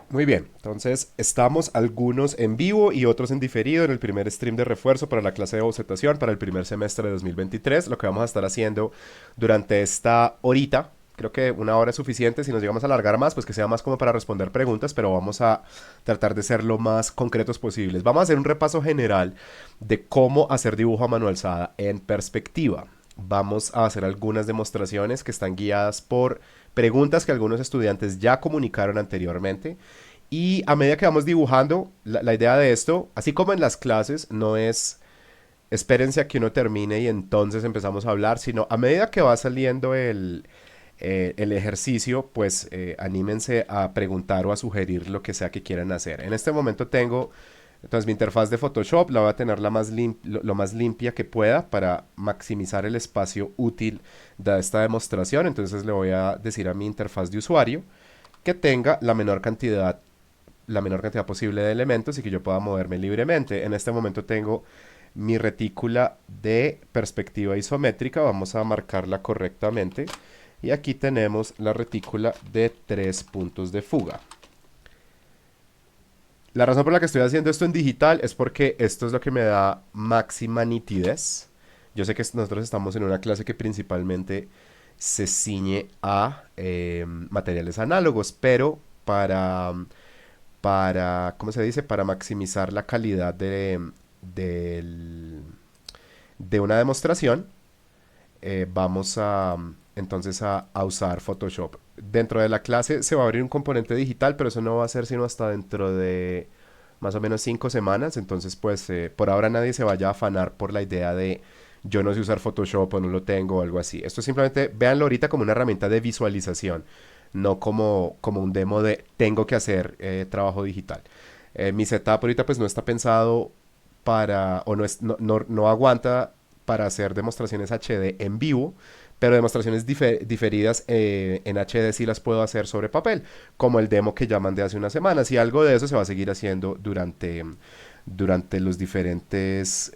Muy bien, entonces estamos algunos en vivo y otros en diferido en el primer stream de refuerzo para la clase de bocetación para el primer semestre de 2023. Lo que vamos a estar haciendo durante esta horita, creo que una hora es suficiente. Si nos llegamos a alargar más, pues que sea más como para responder preguntas, pero vamos a tratar de ser lo más concretos posibles. Vamos a hacer un repaso general de cómo hacer dibujo a mano alzada en perspectiva. Vamos a hacer algunas demostraciones que están guiadas por preguntas que algunos estudiantes ya comunicaron anteriormente. Y a medida que vamos dibujando, la idea de esto, así como en las clases, no es espérense a que uno termine y entonces empezamos a hablar, sino a medida que va saliendo el ejercicio, pues anímense a preguntar o a sugerir lo que sea que quieran hacer. En este momento tengo, entonces mi interfaz de Photoshop la voy a tener lo más limpia que pueda para maximizar el espacio útil de esta demostración. Entonces le voy a decir a mi interfaz de usuario que tenga la menor cantidad posible de elementos y que yo pueda moverme libremente. En este momento tengo mi retícula de perspectiva isométrica, vamos a marcarla correctamente. Y aquí tenemos la retícula de 3 puntos de fuga. La razón por la que estoy haciendo esto en digital es porque esto es lo que me da máxima nitidez. Yo sé que nosotros estamos en una clase que principalmente se ciñe a materiales análogos, pero ¿cómo se dice? Para maximizar la calidad del- de una demostración, vamos a entonces a usar Photoshop. Dentro de la clase se va a abrir un componente digital, pero eso no va a ser sino hasta dentro de más o menos 5 semanas. Entonces, pues por ahora nadie se vaya a afanar por la idea de yo no sé usar Photoshop o no lo tengo o algo así. Esto simplemente véanlo ahorita como una herramienta de visualización, no como un demo de tengo que hacer trabajo digital. Mi setup ahorita pues no está pensado para, o no aguanta para hacer demostraciones HD en vivo, pero demostraciones diferidas en HD sí las puedo hacer sobre papel, como el demo que ya mandé hace unas semanas, y algo de eso se va a seguir haciendo durante los diferentes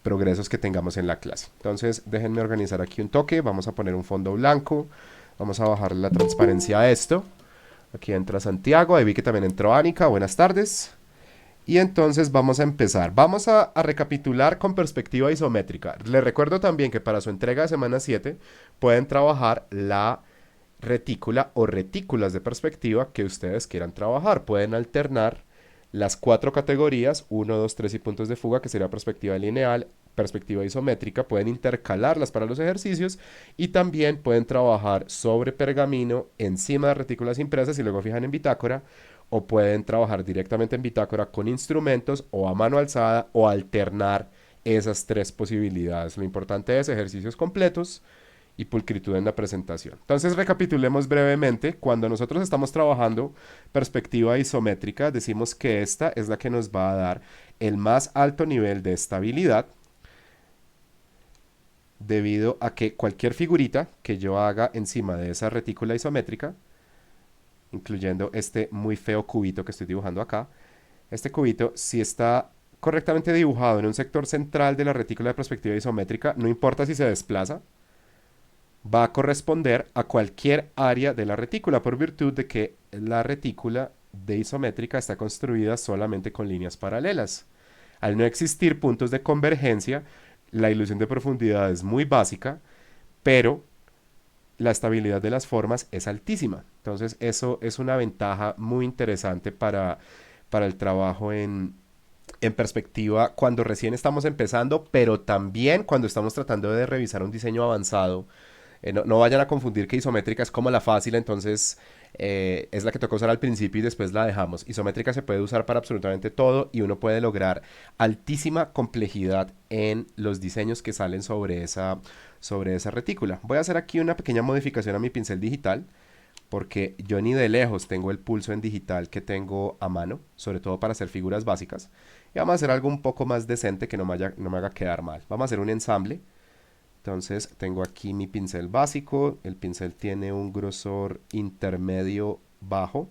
progresos que tengamos en la clase. Entonces, déjenme organizar aquí un toque, vamos a poner un fondo blanco, vamos a bajar la transparencia a esto. Aquí entra Santiago, ahí vi que también entró Anika, buenas tardes. Y entonces vamos a empezar. Vamos a recapitular con perspectiva isométrica. Les recuerdo también que para su entrega de semana 7 pueden trabajar la retícula o retículas de perspectiva que ustedes quieran trabajar. Pueden alternar las 4 categorías, uno 2 3 y puntos de fuga, que sería perspectiva lineal, perspectiva isométrica. Pueden intercalarlas para los ejercicios y también pueden trabajar sobre pergamino encima de retículas impresas y luego fijan en bitácora, o pueden trabajar directamente en bitácora con instrumentos o a mano alzada o alternar esas 3 posibilidades. Lo importante es ejercicios completos y pulcritud en la presentación. Entonces recapitulemos brevemente. Cuando nosotros estamos trabajando perspectiva isométrica, decimos que esta es la que nos va a dar el más alto nivel de estabilidad, debido a que cualquier figurita que yo haga encima de esa retícula isométrica, incluyendo este muy feo cubito que estoy dibujando acá, este cubito, si está correctamente dibujado en un sector central de la retícula de perspectiva isométrica, no importa si se desplaza, va a corresponder a cualquier área de la retícula, por virtud de que la retícula de isométrica está construida solamente con líneas paralelas. Al no existir puntos de convergencia, la ilusión de profundidad es muy básica, pero la estabilidad de las formas es altísima. Entonces eso es una ventaja muy interesante para el trabajo en perspectiva cuando recién estamos empezando, pero también cuando estamos tratando de revisar un diseño avanzado. No vayan a confundir que isométrica es como la fácil, entonces es la que toca usar al principio y después la dejamos. Isométrica se puede usar para absolutamente todo y uno puede lograr altísima complejidad en los diseños que salen sobre esa retícula. Voy a hacer aquí una pequeña modificación a mi pincel digital, porque yo ni de lejos tengo el pulso en digital que tengo a mano, sobre todo para hacer figuras básicas. Y vamos a hacer algo un poco más decente que no me haga quedar mal. Vamos a hacer un ensamble. Entonces tengo aquí mi pincel básico, el pincel tiene un grosor intermedio bajo.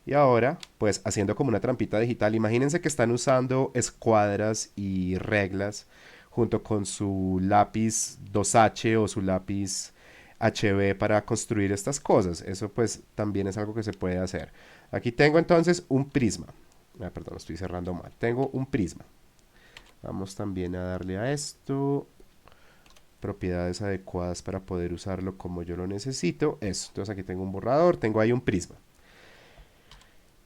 Y ahora, pues haciendo como una trampita digital, imagínense que están usando escuadras y reglas junto con su lápiz 2H o su lápiz HB para construir estas cosas. Eso pues también es algo que se puede hacer. Aquí tengo entonces un prisma. Perdón, estoy cerrando mal. Tengo un prisma. Vamos también a darle a esto propiedades adecuadas para poder usarlo como yo lo necesito. Eso. Entonces aquí tengo un borrador, tengo ahí un prisma.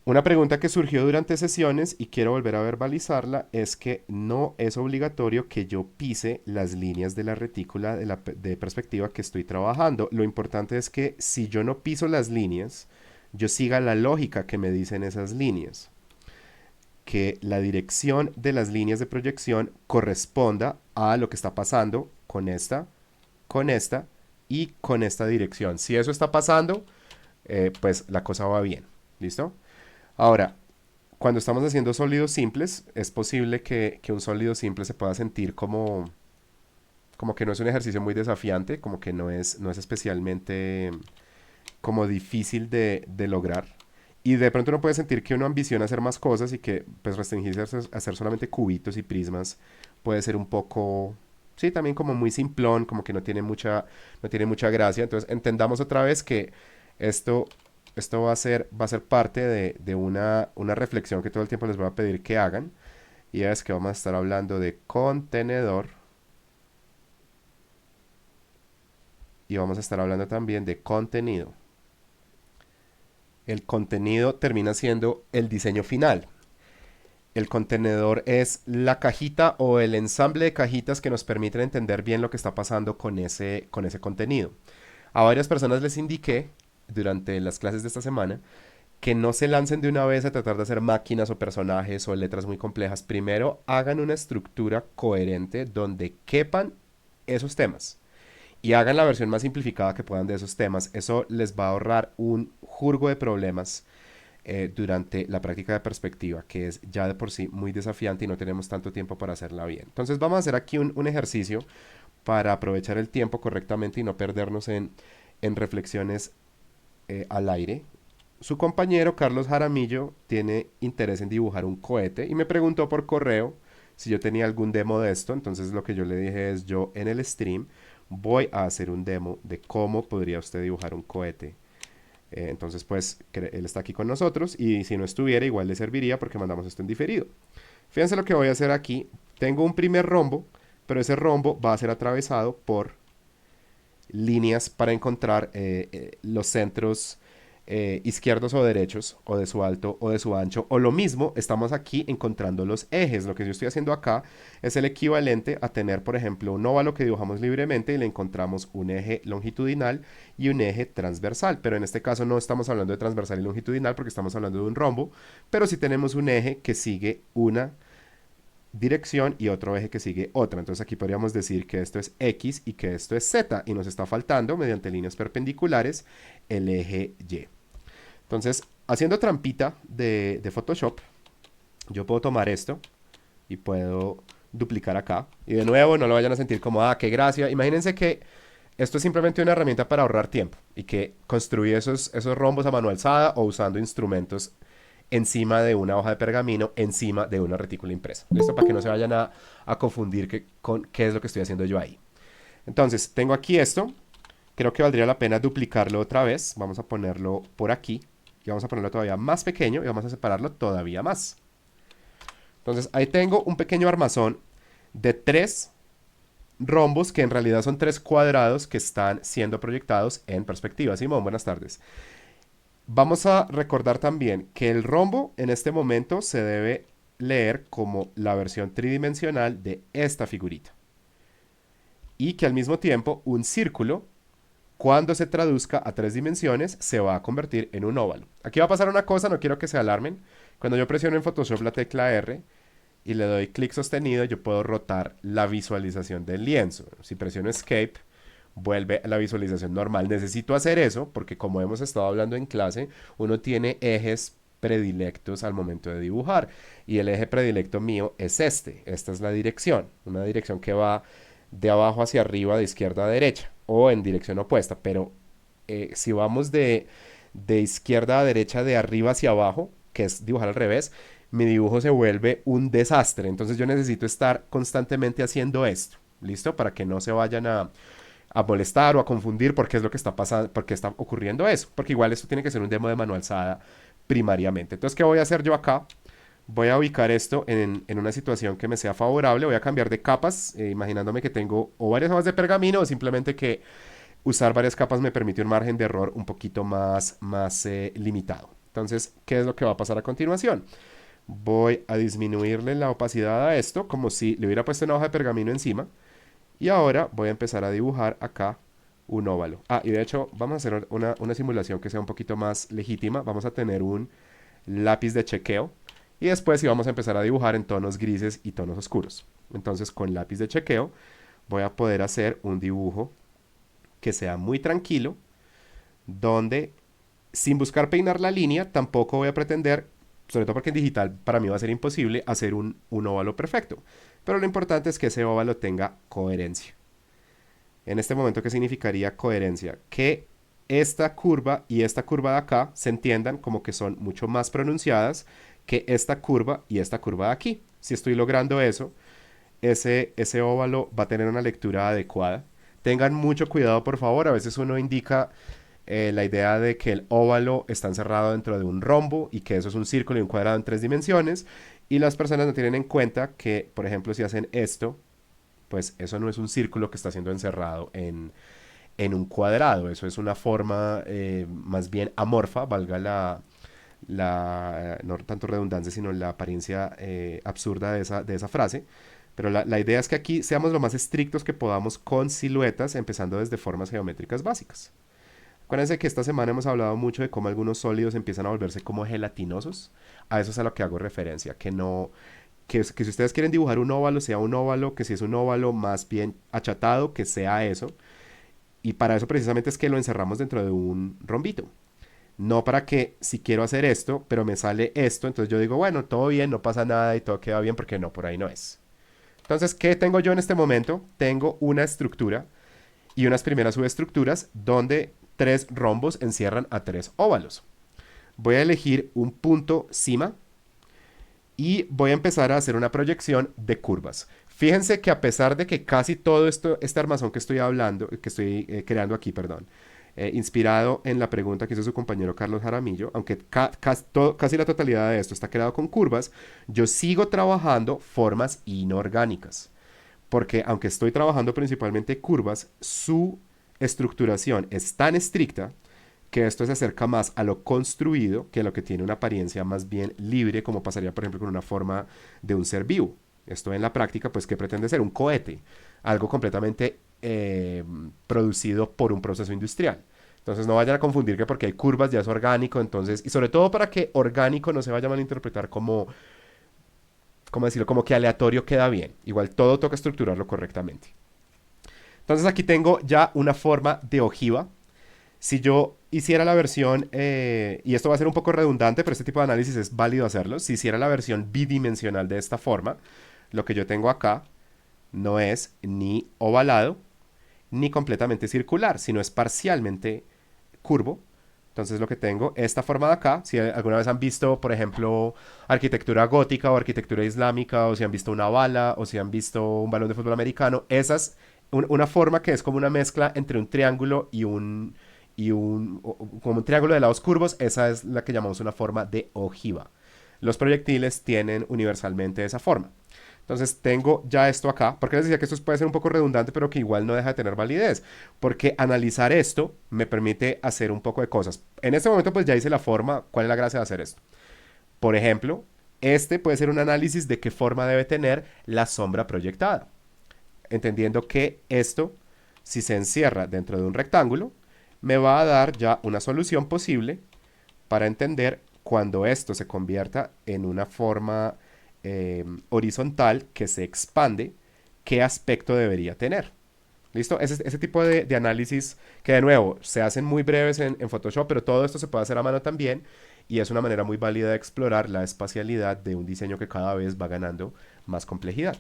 Una pregunta que surgió durante sesiones y quiero volver a verbalizarla es que no es obligatorio que yo pise las líneas de la retícula de perspectiva que estoy trabajando. Lo importante es que si yo no piso las líneas, yo siga la lógica que me dicen esas líneas. Que la dirección de las líneas de proyección corresponda a lo que está pasando con esta y con esta dirección. Si eso está pasando, pues la cosa va bien. ¿Listo? Ahora, cuando estamos haciendo sólidos simples, es posible que un sólido simple se pueda sentir como que no es un ejercicio muy desafiante, como que no es especialmente como difícil de lograr. Y de pronto uno puede sentir que uno ambiciona hacer más cosas y que pues restringirse a hacer solamente cubitos y prismas puede ser un poco, sí, también como muy simplón, como que no tiene mucha gracia. Entonces entendamos otra vez que esto, esto va a ser parte de una reflexión que todo el tiempo les voy a pedir que hagan. Y es que vamos a estar hablando de contenedor y vamos a estar hablando también de contenido. El contenido termina siendo el diseño final. El contenedor es la cajita o el ensamble de cajitas que nos permiten entender bien lo que está pasando con ese contenido. A varias personas les indiqué durante las clases de esta semana que no se lancen de una vez a tratar de hacer máquinas o personajes o letras muy complejas. Primero hagan una estructura coherente donde quepan esos temas y hagan la versión más simplificada que puedan de esos temas. Eso les va a ahorrar un jurgo de problemas durante la práctica de perspectiva, que es ya de por sí muy desafiante y no tenemos tanto tiempo para hacerla bien. Entonces vamos a hacer aquí un ejercicio para aprovechar el tiempo correctamente y no perdernos en reflexiones al aire. Su compañero Carlos Jaramillo tiene interés en dibujar un cohete y me preguntó por correo si yo tenía algún demo de esto. Entonces lo que yo le dije es, yo en el stream voy a hacer un demo de cómo podría usted dibujar un cohete. Entonces pues él está aquí con nosotros y si no estuviera igual le serviría porque mandamos esto en diferido. Fíjense lo que voy a hacer aquí. Tengo un primer rombo, pero ese rombo va a ser atravesado por líneas para encontrar los centros izquierdos o derechos, o de su alto o de su ancho, o lo mismo, estamos aquí encontrando los ejes. Lo que yo estoy haciendo acá es el equivalente a tener, por ejemplo, un óvalo que dibujamos libremente y le encontramos un eje longitudinal y un eje transversal, pero en este caso no estamos hablando de transversal y longitudinal porque estamos hablando de un rombo, pero sí tenemos un eje que sigue una dirección y otro eje que sigue otra. Entonces aquí podríamos decir que esto es X y que esto es Z y nos está faltando mediante líneas perpendiculares el eje Y. Entonces, haciendo trampita de Photoshop, yo puedo tomar esto y puedo duplicar acá. Y de nuevo, no lo vayan a sentir como, qué gracia. Imagínense que esto es simplemente una herramienta para ahorrar tiempo y que construir esos rombos a mano alzada o usando instrumentos encima de una hoja de pergamino, encima de una retícula impresa. ¿Listo? Para que no se vayan a confundir con qué es lo que estoy haciendo yo ahí. Entonces, tengo aquí esto. Creo que valdría la pena duplicarlo otra vez. Vamos a ponerlo por aquí. Y vamos a ponerlo todavía más pequeño y vamos a separarlo todavía más. Entonces, ahí tengo un pequeño armazón de 3 rombos que en realidad son 3 cuadrados que están siendo proyectados en perspectiva. Simón, buenas tardes. Vamos a recordar también que el rombo en este momento se debe leer como la versión tridimensional de esta figurita. Y que al mismo tiempo un círculo, cuando se traduzca a 3 dimensiones, se va a convertir en un óvalo. Aquí va a pasar una cosa, no quiero que se alarmen. Cuando yo presiono en Photoshop la tecla R y le doy clic sostenido, yo puedo rotar la visualización del lienzo. Si presiono Escape, vuelve a la visualización normal. Necesito hacer eso porque como hemos estado hablando en clase, uno tiene ejes predilectos al momento de dibujar. Y el eje predilecto mío es este. Esta es la dirección. Una dirección que va de abajo hacia arriba, de izquierda a derecha, o en dirección opuesta. Pero si vamos de izquierda a derecha, de arriba hacia abajo, que es dibujar al revés, mi dibujo se vuelve un desastre. Entonces yo necesito estar constantemente haciendo esto. ¿Listo? Para que no se vayan a molestar o a confundir por qué es lo que está pasando, por qué está ocurriendo eso. Porque igual esto tiene que ser un demo de manual SADA primariamente. Entonces, ¿qué voy a hacer yo acá? Voy a ubicar esto en una situación que me sea favorable. Voy a cambiar de capas, imaginándome que tengo o varias hojas de pergamino o simplemente que usar varias capas me permite un margen de error un poquito más limitado. Entonces, ¿qué es lo que va a pasar a continuación? Voy a disminuirle la opacidad a esto como si le hubiera puesto una hoja de pergamino encima. Y ahora voy a empezar a dibujar acá un óvalo. Ah, y de hecho vamos a hacer una simulación que sea un poquito más legítima. Vamos a tener un lápiz de chequeo. Y después sí vamos a empezar a dibujar en tonos grises y tonos oscuros. Entonces con lápiz de chequeo voy a poder hacer un dibujo que sea muy tranquilo, donde sin buscar peinar la línea, tampoco voy a pretender, sobre todo porque en digital para mí va a ser imposible, hacer un óvalo perfecto. Pero lo importante es que ese óvalo tenga coherencia. En este momento, ¿qué significaría coherencia? Que esta curva y esta curva de acá se entiendan como que son mucho más pronunciadas que esta curva y esta curva de aquí. Si estoy logrando eso, ese óvalo va a tener una lectura adecuada. Tengan mucho cuidado, por favor. A veces uno indica la idea de que el óvalo está encerrado dentro de un rombo y que eso es un círculo y un cuadrado en tres dimensiones. Y las personas no tienen en cuenta que, por ejemplo, si hacen esto, pues eso no es un círculo que está siendo encerrado en un cuadrado. Eso es una forma más bien amorfa, valga no tanto redundancia, sino la apariencia absurda de esa frase. Pero la idea es que aquí seamos lo más estrictos que podamos con siluetas, empezando desde formas geométricas básicas. Acuérdense que esta semana hemos hablado mucho de cómo algunos sólidos empiezan a volverse como gelatinosos. A eso es a lo que hago referencia, que no, que si ustedes quieren dibujar un óvalo, sea un óvalo, que si es un óvalo más bien achatado, que sea eso. Y para eso precisamente es que lo encerramos dentro de un rombito. No para que si quiero hacer esto, pero me sale esto, entonces yo digo, bueno, todo bien, no pasa nada y todo queda bien porque no, por ahí no es. Entonces, ¿qué tengo yo en este momento? Tengo una estructura y unas primeras subestructuras donde tres rombos encierran a tres óvalos. Voy a elegir un punto cima y voy a empezar a hacer una proyección de curvas. Fíjense que a pesar de que casi todo esto, este armazón que estoy hablando, que estoy creando aquí, perdón, inspirado en la pregunta que hizo su compañero Carlos Jaramillo, aunque casi la totalidad de esto está creado con curvas, yo sigo trabajando formas inorgánicas. Porque aunque estoy trabajando principalmente curvas, su estructuración es tan estricta que esto se acerca más a lo construido que a lo que tiene una apariencia más bien libre, como pasaría, por ejemplo, con una forma de un ser vivo. Esto en la práctica, pues, ¿qué pretende ser? Un cohete, algo completamente producido por un proceso industrial. Entonces no vayan a confundir que porque hay curvas ya es orgánico, entonces, y sobre todo para que orgánico no se vaya a malinterpretar como, ¿cómo decirlo? Como que aleatorio queda bien. Igual todo toca estructurarlo correctamente. Entonces aquí tengo ya una forma de ojiva. Si yo hiciera la versión, y esto va a ser un poco redundante, pero este tipo de análisis es válido hacerlo, si hiciera la versión bidimensional de esta forma, lo que yo tengo acá no es ni ovalado ni completamente circular, sino es parcialmente curvo. Entonces lo que tengo, esta forma de acá, si alguna vez han visto, por ejemplo, arquitectura gótica o arquitectura islámica, o si han visto una bala, o si han visto un balón de fútbol americano, esa es una forma que es como una mezcla entre un triángulo como un triángulo de lados curvos, esa es la que llamamos una forma de ojiva. Los proyectiles tienen universalmente esa forma. Entonces tengo ya esto acá, porque les decía que esto puede ser un poco redundante, pero que igual no deja de tener validez, porque analizar esto me permite hacer un poco de cosas. En este momento pues ya hice la forma, ¿cuál es la gracia de hacer esto? Por ejemplo, este puede ser un análisis de qué forma debe tener la sombra proyectada, entendiendo que esto, si se encierra dentro de un rectángulo, me va a dar ya una solución posible para entender cuando esto se convierta en una forma horizontal que se expande, qué aspecto debería tener. ¿Listo? Ese tipo de análisis que de nuevo se hacen muy breves en Photoshop, pero todo esto se puede hacer a mano también y es una manera muy válida de explorar la espacialidad de un diseño que cada vez va ganando más complejidad.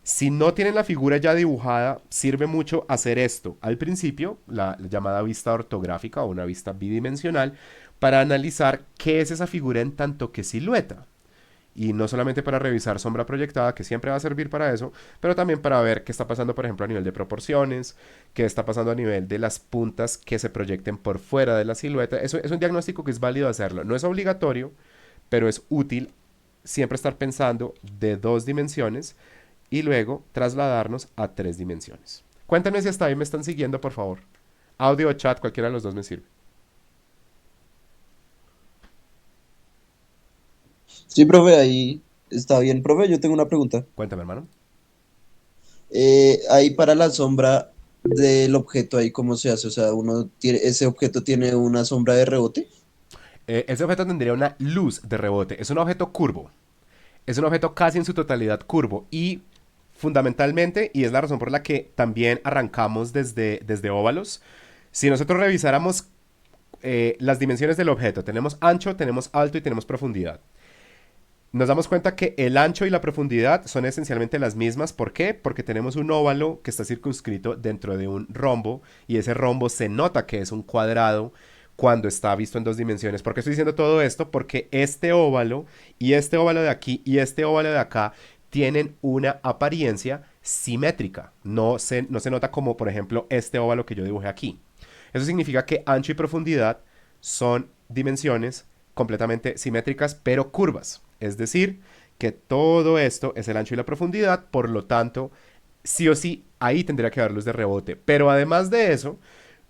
Si no tienen la figura ya dibujada, sirve mucho hacer esto al principio, la llamada vista ortográfica o una vista bidimensional, para analizar qué es esa figura en tanto que silueta. Y no solamente para revisar sombra proyectada, que siempre va a servir para eso, pero también para ver qué está pasando, por ejemplo, a nivel de proporciones, qué está pasando a nivel de las puntas que se proyecten por fuera de la silueta. Eso es un diagnóstico que es válido hacerlo. No es obligatorio, pero es útil siempre estar pensando de dos dimensiones y luego trasladarnos a tres dimensiones. Cuéntenme si hasta ahí me están siguiendo, por favor. Audio o chat, cualquiera de los dos me sirve. Sí, profe, ahí está bien. Profe, yo tengo una pregunta. Cuéntame, hermano. Ahí para la sombra del objeto, ahí cómo se hace, o sea, ese objeto tiene una sombra de rebote. Ese objeto tendría una luz de rebote. Es un objeto curvo. Es un objeto casi en su totalidad curvo. Y fundamentalmente, y es la razón por la que también arrancamos desde óvalos, si nosotros revisáramos las dimensiones del objeto, tenemos ancho, tenemos alto y tenemos profundidad. Nos damos cuenta que el ancho y la profundidad son esencialmente las mismas. ¿Por qué? Porque tenemos un óvalo que está circunscrito dentro de un rombo y ese rombo se nota que es un cuadrado cuando está visto en dos dimensiones. ¿Por qué estoy diciendo todo esto? Porque este óvalo de aquí y este óvalo de acá tienen una apariencia simétrica. No se nota como, por ejemplo, este óvalo que yo dibujé aquí. Eso significa que ancho y profundidad son dimensiones completamente simétricas, pero curvas. Es decir, que todo esto es el ancho y la profundidad, por lo tanto, sí o sí, ahí tendría que haber luz de rebote. Pero además de eso,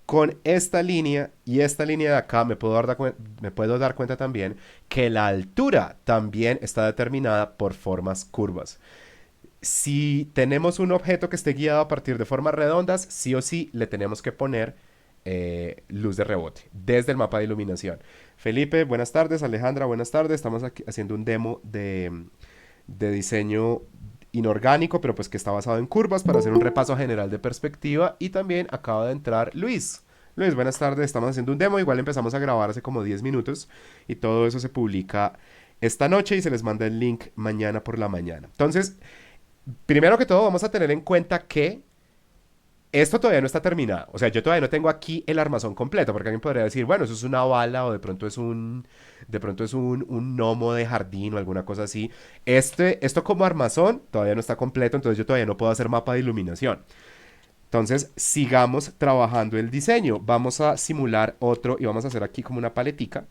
con esta línea y esta línea de acá me puedo dar cuenta también que la altura también está determinada por formas curvas. Si tenemos un objeto que esté guiado a partir de formas redondas, sí o sí le tenemos que poner luz de rebote desde el mapa de iluminación. Felipe, buenas tardes. Alejandra, buenas tardes. Estamos aquí haciendo un demo de diseño inorgánico, pero pues que está basado en curvas para hacer un repaso general de perspectiva. Y también acaba de entrar Luis. Luis, buenas tardes. Estamos haciendo un demo. Igual empezamos a grabar hace como 10 minutos y todo eso se publica esta noche y se les manda el link mañana por la mañana. Entonces, primero que todo, vamos a tener en cuenta que esto todavía no está terminado. O sea, yo todavía no tengo aquí el armazón completo, porque alguien podría decir, bueno, eso es una bala o de pronto es un gnomo de jardín o alguna cosa así. Esto como armazón todavía no está completo, entonces yo todavía no puedo hacer mapa de iluminación. Entonces, sigamos trabajando el diseño. Vamos a simular otro y vamos a hacer aquí como una paletica.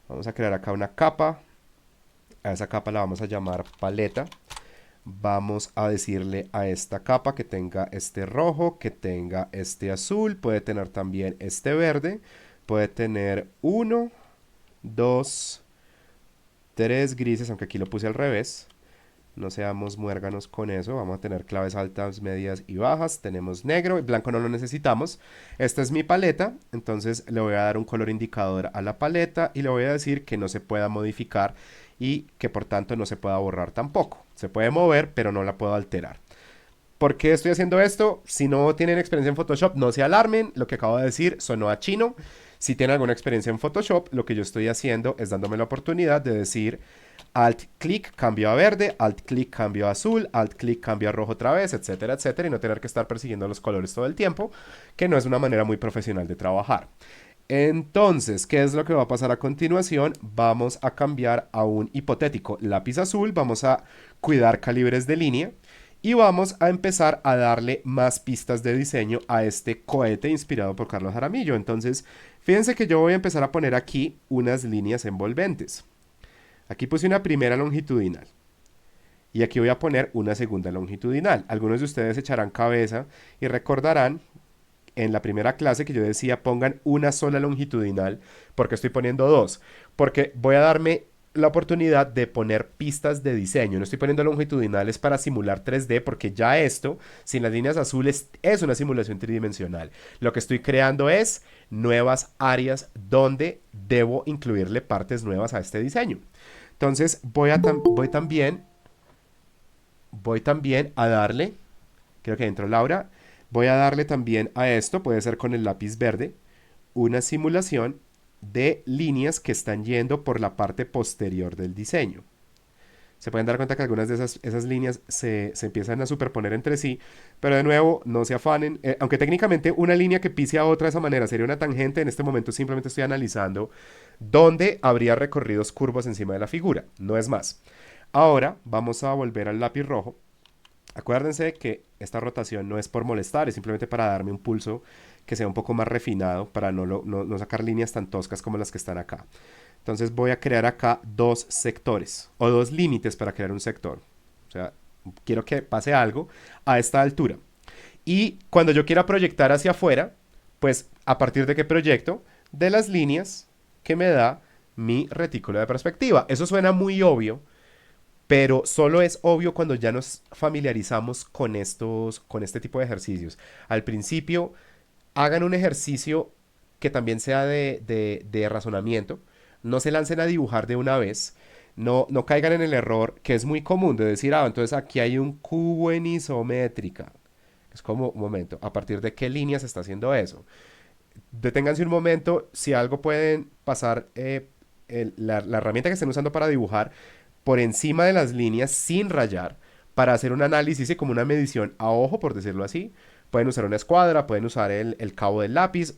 Vamos a crear acá una capa. A esa capa la vamos a llamar paleta. Vamos a decirle a esta capa que tenga este rojo, que tenga este azul, puede tener también este verde, puede tener uno, dos, tres grises, aunque aquí lo puse al revés. No seamos muérganos con eso. Vamos a tener claves altas, medias y bajas. Tenemos negro. El blanco no lo necesitamos. Esta es mi paleta. Entonces le voy a dar un color indicador a la paleta y le voy a decir que no se pueda modificar y que por tanto no se pueda borrar tampoco. Se puede mover, pero no la puedo alterar. ¿Por qué estoy haciendo esto? Si no tienen experiencia en Photoshop, no se alarmen. Lo que acabo de decir sonó a chino. Si tienen alguna experiencia en Photoshop, lo que yo estoy haciendo es dándome la oportunidad de decir Alt clic cambio a verde, Alt clic cambio a azul, Alt clic cambio a rojo otra vez, etcétera, etcétera, y no tener que estar persiguiendo los colores todo el tiempo, que no es una manera muy profesional de trabajar. Entonces, ¿qué es lo que va a pasar a continuación? Vamos a cambiar a un hipotético lápiz azul, vamos a cuidar calibres de línea y vamos a empezar a darle más pistas de diseño a este cohete inspirado por Carlos Jaramillo. Entonces, fíjense que yo voy a empezar a poner aquí unas líneas envolventes. Aquí puse una primera longitudinal. Y aquí voy a poner una segunda longitudinal. Algunos de ustedes echarán cabeza y recordarán en la primera clase que yo decía pongan una sola longitudinal. Porque estoy poniendo dos. Porque voy a darme la oportunidad de poner pistas de diseño. No estoy poniendo longitudinales para simular 3D porque ya esto, sin las líneas azules, es una simulación tridimensional. Lo que estoy creando es nuevas áreas donde debo incluirle partes nuevas a este diseño. Entonces voy también a darle, creo que dentro Laura, voy a darle también a esto, puede ser con el lápiz verde, una simulación de líneas que están yendo por la parte posterior del diseño. Se pueden dar cuenta que algunas de esas líneas se empiezan a superponer entre sí, pero de nuevo, no se afanen. Aunque técnicamente una línea que pise a otra de esa manera sería una tangente, en este momento simplemente estoy analizando dónde habría recorridos curvos encima de la figura, no es más. Ahora vamos a volver al lápiz rojo. Acuérdense que esta rotación no es por molestar, es simplemente para darme un pulso que sea un poco más refinado, para no sacar líneas tan toscas como las que están acá. Entonces voy a crear acá dos sectores o dos límites para crear un sector. O sea, quiero que pase algo a esta altura. Y cuando yo quiera proyectar hacia afuera, pues a partir de qué proyecto, de las líneas que me da mi retículo de perspectiva. Eso suena muy obvio, pero solo es obvio cuando ya nos familiarizamos con este tipo de ejercicios. Al principio, hagan un ejercicio que también sea de razonamiento. No se lancen a dibujar de una vez. No caigan en el error que es muy común de decir, ah, entonces aquí hay un cubo en isométrica. Es como, un momento, ¿a partir de qué línea se está haciendo eso? Deténganse un momento, si algo pueden pasar la herramienta que estén usando para dibujar por encima de las líneas sin rayar para hacer un análisis y como una medición a ojo, por decirlo así. Pueden usar una escuadra, pueden usar el cabo del lápiz.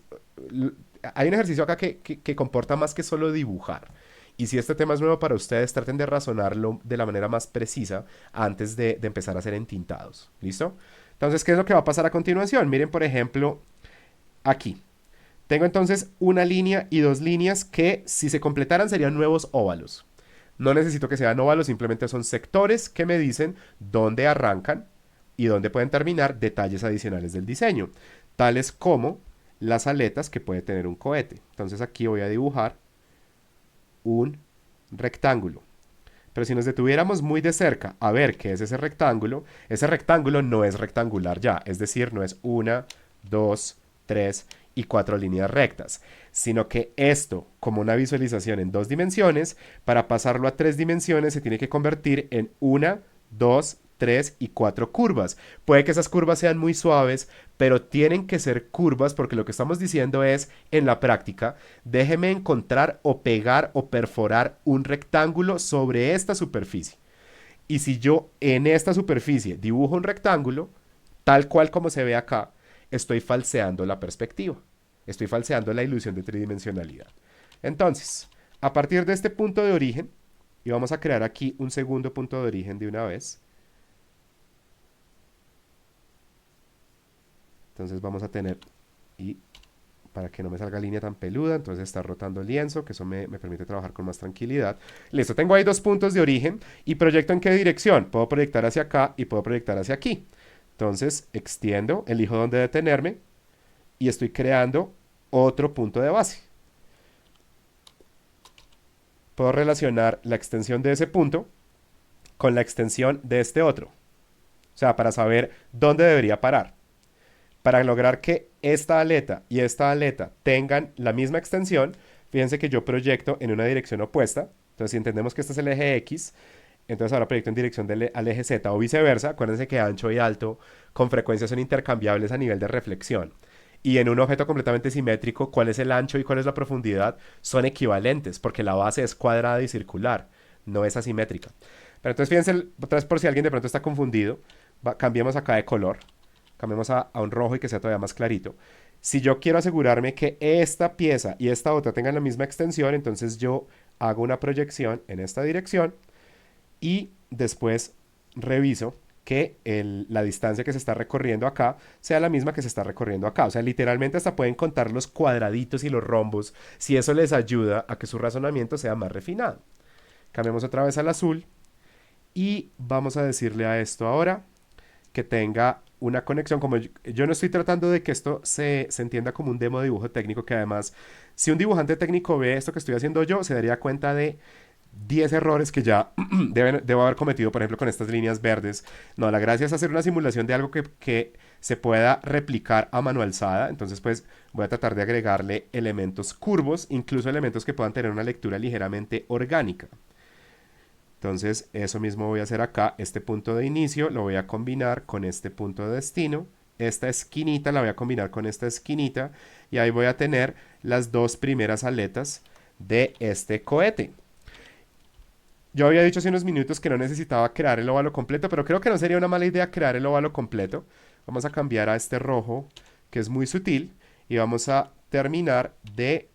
Hay un ejercicio acá que comporta más que solo dibujar. Y si este tema es nuevo para ustedes, traten de razonarlo de la manera más precisa antes de empezar a hacer entintados. ¿Listo? Entonces, ¿qué es lo que va a pasar a continuación? Miren, por ejemplo, aquí. Tengo entonces una línea y dos líneas que si se completaran serían nuevos óvalos. No necesito que sean óvalos, simplemente son sectores que me dicen dónde arrancan y dónde pueden terminar detalles adicionales del diseño, tales como las aletas que puede tener un cohete. Entonces aquí voy a dibujar un rectángulo. Pero si nos detuviéramos muy de cerca a ver qué es ese rectángulo no es rectangular ya, es decir, no es una, dos, tres y cuatro líneas rectas, sino que esto, como una visualización en dos dimensiones, para pasarlo a tres dimensiones se tiene que convertir en una, dos, tres y cuatro curvas. Puede que esas curvas sean muy suaves, pero tienen que ser curvas porque lo que estamos diciendo es, en la práctica, déjeme encontrar o pegar o perforar un rectángulo sobre esta superficie. Y si yo en esta superficie dibujo un rectángulo, tal cual como se ve acá, estoy falseando la perspectiva. Estoy falseando la ilusión de tridimensionalidad. Entonces, a partir de este punto de origen, y vamos a crear aquí un segundo punto de origen de una vez. Entonces vamos a tener, y para que no me salga línea tan peluda, entonces está rotando el lienzo, que eso me permite trabajar con más tranquilidad. Listo, tengo ahí dos puntos de origen y proyecto en qué dirección. Puedo proyectar hacia acá y puedo proyectar hacia aquí. Entonces extiendo, elijo dónde detenerme y estoy creando otro punto de base. Puedo relacionar la extensión de ese punto con la extensión de este otro. O sea, para saber dónde debería parar. Para lograr que esta aleta y esta aleta tengan la misma extensión, fíjense que yo proyecto en una dirección opuesta. Entonces, si entendemos que este es el eje X, entonces ahora proyecto en dirección al eje Z o viceversa. Acuérdense que ancho y alto con frecuencia son intercambiables a nivel de reflexión. Y en un objeto completamente simétrico, cuál es el ancho y cuál es la profundidad son equivalentes, porque la base es cuadrada y circular, no es asimétrica. Pero entonces fíjense, otra vez por si alguien de pronto está confundido, cambiemos acá de color. Cambiemos a un rojo y que sea todavía más clarito. Si yo quiero asegurarme que esta pieza y esta otra tengan la misma extensión, entonces yo hago una proyección en esta dirección y después reviso que la distancia que se está recorriendo acá sea la misma que se está recorriendo acá. O sea, literalmente hasta pueden contar los cuadraditos y los rombos si eso les ayuda a que su razonamiento sea más refinado. Cambiamos otra vez al azul y vamos a decirle a esto ahora que tenga una conexión, como yo no estoy tratando de que esto se entienda como un demo de dibujo técnico, que además, si un dibujante técnico ve esto que estoy haciendo yo, se daría cuenta de 10 errores que ya debo haber cometido, por ejemplo, con estas líneas verdes. No, la gracia es hacer una simulación de algo que se pueda replicar a mano alzada. Entonces, pues voy a tratar de agregarle elementos curvos, incluso elementos que puedan tener una lectura ligeramente orgánica. Entonces, eso mismo voy a hacer acá. Este punto de inicio lo voy a combinar con este punto de destino. Esta esquinita la voy a combinar con esta esquinita. Y ahí voy a tener las dos primeras aletas de este cohete. Yo había dicho hace unos minutos que no necesitaba crear el óvalo completo, pero creo que no sería una mala idea crear el óvalo completo. Vamos a cambiar a este rojo, que es muy sutil, y vamos a terminar de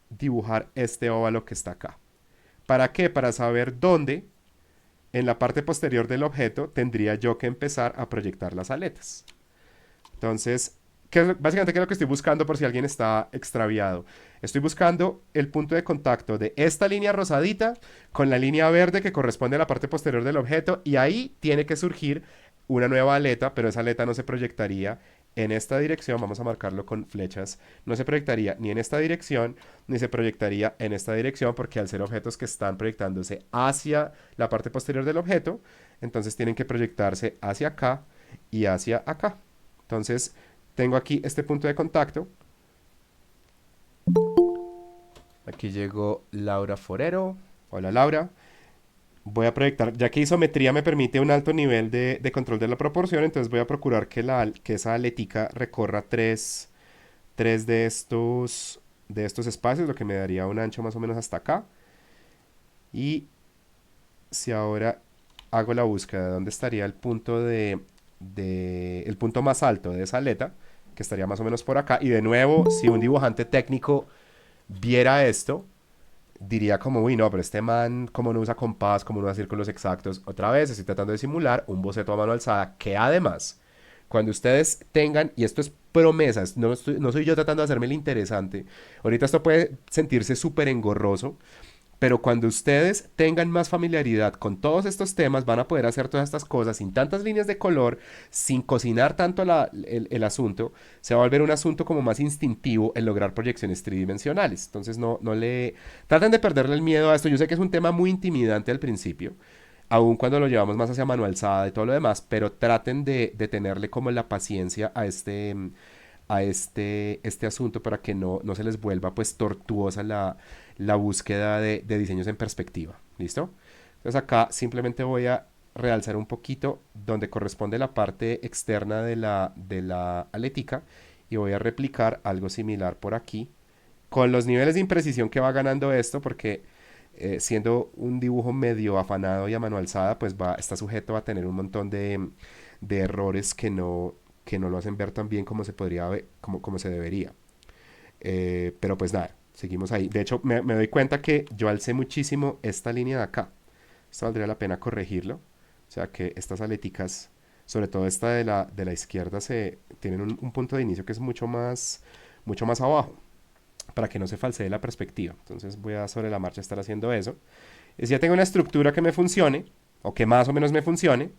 dibujar este óvalo que está acá. ¿Para qué? Para saber dónde en la parte posterior del objeto tendría yo que empezar a proyectar las aletas. Entonces, básicamente, ¿qué es lo que estoy buscando por si alguien está extraviado? Estoy buscando el punto de contacto de esta línea rosadita con la línea verde que corresponde a la parte posterior del objeto y ahí tiene que surgir una nueva aleta, pero esa aleta no se proyectaría en esta dirección, vamos a marcarlo con flechas, no se proyectaría ni en esta dirección, ni se proyectaría en esta dirección, porque al ser objetos que están proyectándose hacia la parte posterior del objeto, entonces tienen que proyectarse hacia acá y hacia acá. Entonces, tengo aquí este punto de contacto. Aquí llegó Laura Forero. Hola Laura. Voy a proyectar, ya que isometría me permite un alto nivel de control de la proporción, entonces voy a procurar que esa aletica recorra tres de estos espacios, lo que me daría un ancho más o menos hasta acá. Y si ahora hago la búsqueda de dónde estaría el punto el punto más alto de esa aleta, que estaría más o menos por acá, y de nuevo, si un dibujante técnico viera esto, diría como, uy, no, pero este man, como no usa compás, como no usa círculos exactos. Otra vez, estoy tratando de simular un boceto a mano alzada, que además, cuando ustedes tengan, y esto es promesas, no soy yo tratando de hacerme el interesante, ahorita esto puede sentirse súper engorroso, pero cuando ustedes tengan más familiaridad con todos estos temas, van a poder hacer todas estas cosas sin tantas líneas de color, sin cocinar tanto el asunto. Se va a volver un asunto como más instintivo en lograr proyecciones tridimensionales. Entonces no le... Traten de perderle el miedo a esto. Yo sé que es un tema muy intimidante al principio, aun cuando lo llevamos más hacia mano alzada y todo lo demás, pero traten de tenerle como la paciencia a este asunto para que no se les vuelva pues tortuosa la búsqueda de diseños en perspectiva. ¿Listo? Entonces acá simplemente voy a realzar un poquito donde corresponde la parte externa de la aletica y voy a replicar algo similar por aquí con los niveles de imprecisión que va ganando esto porque siendo un dibujo medio afanado y a mano alzada pues está sujeto a tener un montón de errores que no lo hacen ver tan bien como se podría ver, como se debería. Pero pues nada, seguimos ahí. De hecho, me doy cuenta que yo alcé muchísimo esta línea de acá. Esto valdría la pena corregirlo. O sea que estas aleticas, sobre todo esta de la izquierda, tienen un punto de inicio que es mucho más abajo, para que no se falsee la perspectiva. Entonces voy a sobre la marcha estar haciendo eso. Y si ya tengo una estructura que me funcione, o que más o menos me funcione,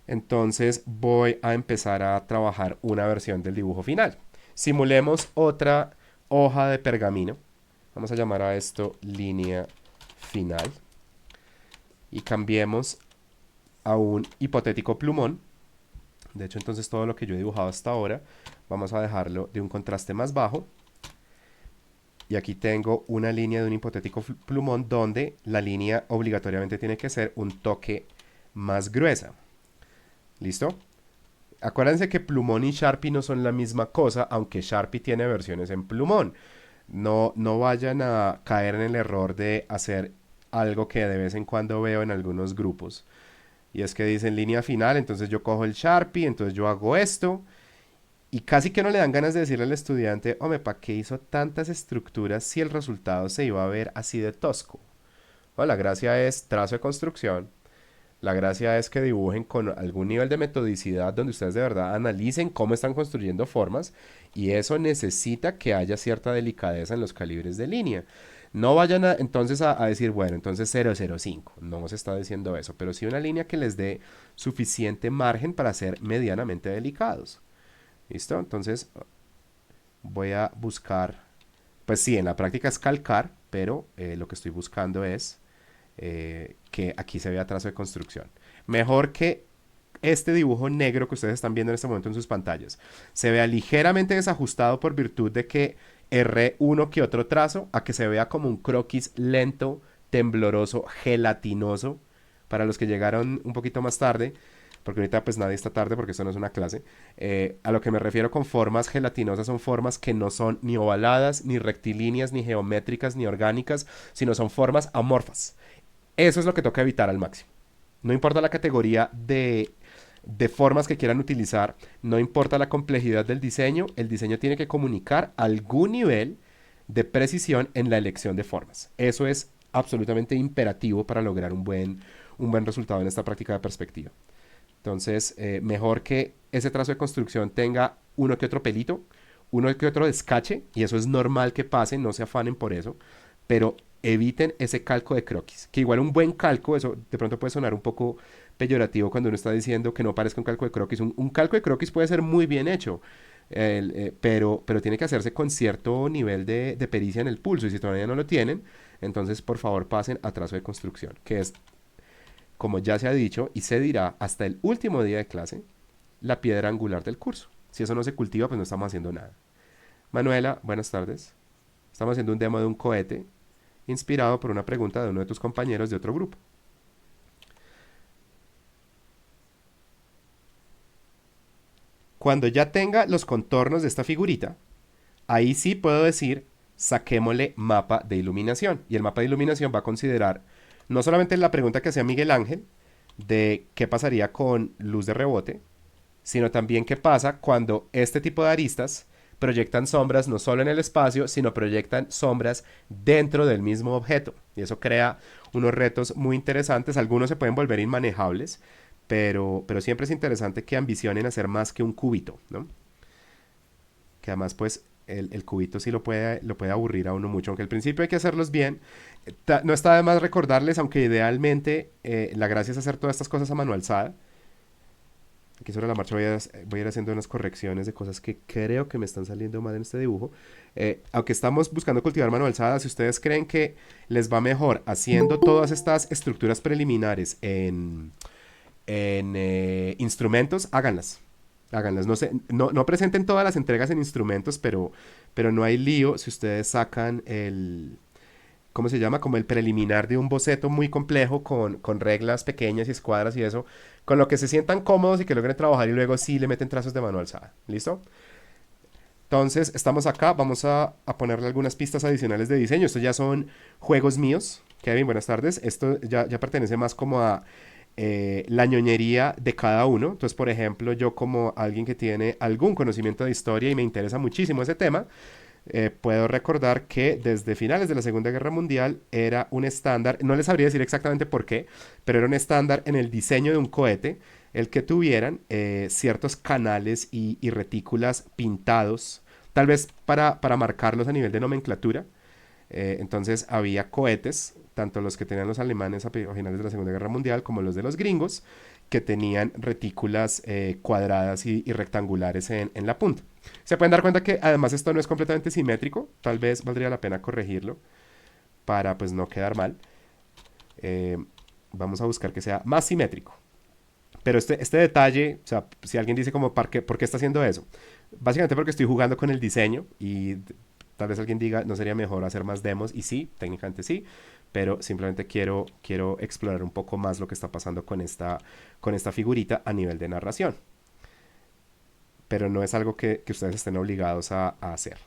entonces voy a empezar a trabajar una versión del dibujo final. Simulemos otra hoja de pergamino. Vamos a llamar a esto línea final. Y cambiemos a un hipotético plumón. De hecho, entonces todo lo que yo he dibujado hasta ahora, vamos a dejarlo de un contraste más bajo. Y aquí tengo una línea de un hipotético plumón donde la línea obligatoriamente tiene que ser un toque más gruesa. ¿Listo? Acuérdense que Plumón y Sharpie no son la misma cosa, aunque Sharpie tiene versiones en Plumón. No vayan a caer en el error de hacer algo que de vez en cuando veo en algunos grupos. Y es que dicen línea final, entonces yo cojo el Sharpie, entonces yo hago esto. Y casi que no le dan ganas de decirle al estudiante, hombre, ¿para qué hizo tantas estructuras si el resultado se iba a ver así de tosco? Bueno, la gracia es trazo de construcción. La gracia es que dibujen con algún nivel de metodicidad donde ustedes de verdad analicen cómo están construyendo formas y eso necesita que haya cierta delicadeza en los calibres de línea. No vayan entonces a decir, bueno, entonces 0,05. No se está diciendo eso, pero sí una línea que les dé suficiente margen para ser medianamente delicados. ¿Listo? Entonces voy a buscar, pues sí, en la práctica es calcar, pero lo que estoy buscando es que aquí se vea trazo de construcción. Mejor que este dibujo negro que ustedes están viendo en este momento en sus pantallas se vea ligeramente desajustado por virtud de que erré uno que otro trazo, a que se vea como un croquis lento, tembloroso, gelatinoso. Para los que llegaron un poquito más tarde, porque ahorita pues nadie está tarde porque esto no es una clase, a lo que me refiero con formas gelatinosas son formas que no son ni ovaladas, ni rectilíneas, ni geométricas, ni orgánicas, sino son formas amorfas. Eso es lo que toca evitar al máximo. No importa la categoría de formas que quieran utilizar, no importa la complejidad del diseño, el diseño tiene que comunicar algún nivel de precisión en la elección de formas. Eso es absolutamente imperativo para lograr un buen resultado en esta práctica de perspectiva. Entonces, mejor que ese trazo de construcción tenga uno que otro pelito, uno que otro descache, y eso es normal que pase, no se afanen por eso, pero eviten ese calco de croquis, que igual un buen calco, eso de pronto puede sonar un poco peyorativo cuando uno está diciendo que no parezca un calco de croquis. Un calco de croquis puede ser muy bien hecho, pero tiene que hacerse con cierto nivel de pericia en el pulso, y si todavía no lo tienen, entonces por favor pasen a trazo de construcción, que es, como ya se ha dicho y se dirá hasta el último día de clase, la piedra angular del curso. Si eso no se cultiva, pues no estamos haciendo nada. Manuela, buenas tardes. Estamos haciendo un demo de un cohete inspirado por una pregunta de uno de tus compañeros de otro grupo. Cuando ya tenga los contornos de esta figurita, ahí sí puedo decir, saquémosle mapa de iluminación. Y el mapa de iluminación va a considerar no solamente la pregunta que hacía Miguel Ángel de qué pasaría con luz de rebote, sino también qué pasa cuando este tipo de aristas proyectan sombras no solo en el espacio, sino proyectan sombras dentro del mismo objeto. Y eso crea unos retos muy interesantes. Algunos se pueden volver inmanejables, pero siempre es interesante que ambicionen hacer más que un cúbito, ¿no? Que además, pues, el cubito sí lo puede aburrir a uno mucho, aunque al principio hay que hacerlos bien. No está de más recordarles, aunque idealmente la gracia es hacer todas estas cosas a mano alzada. Aquí sobre la marcha voy a ir haciendo unas correcciones de cosas que creo que me están saliendo mal en este dibujo. Aunque estamos buscando cultivar mano alzada, si ustedes creen que les va mejor haciendo todas estas estructuras preliminares en instrumentos, háganlas. Háganlas. No, sé, no presenten todas las entregas en instrumentos, pero no hay lío si ustedes sacan ¿cómo se llama? Como el preliminar de un boceto muy complejo con reglas pequeñas y escuadras y eso, con lo que se sientan cómodos y que logren trabajar y luego sí le meten trazos de mano alzada. ¿Listo? Entonces, estamos acá, vamos a ponerle algunas pistas adicionales de diseño. Estos ya son juegos míos. Kevin, buenas tardes. Esto ya pertenece más como a la ñoñería de cada uno. Entonces, por ejemplo, yo como alguien que tiene algún conocimiento de historia y me interesa muchísimo ese tema, puedo recordar que desde finales de la Segunda Guerra Mundial era un estándar, no les sabría decir exactamente por qué, pero era un estándar en el diseño de un cohete el que tuvieran ciertos canales y retículas pintados, tal vez para marcarlos a nivel de nomenclatura. Entonces había cohetes, tanto los que tenían los alemanes a finales de la Segunda Guerra Mundial como los de los gringos, que tenían retículas cuadradas y rectangulares en la punta. Se pueden dar cuenta que además esto no es completamente simétrico, tal vez valdría la pena corregirlo para pues no quedar mal. Eh, Vamos a buscar que sea más simétrico. Pero este detalle, o sea, si alguien dice como, ¿por qué está haciendo eso? Básicamente porque estoy jugando con el diseño y tal vez alguien diga, ¿no sería mejor hacer más demos? Y sí, técnicamente sí, pero simplemente quiero explorar un poco más lo que está pasando con esta figurita a nivel de narración. Pero no es algo que ustedes estén obligados a hacer.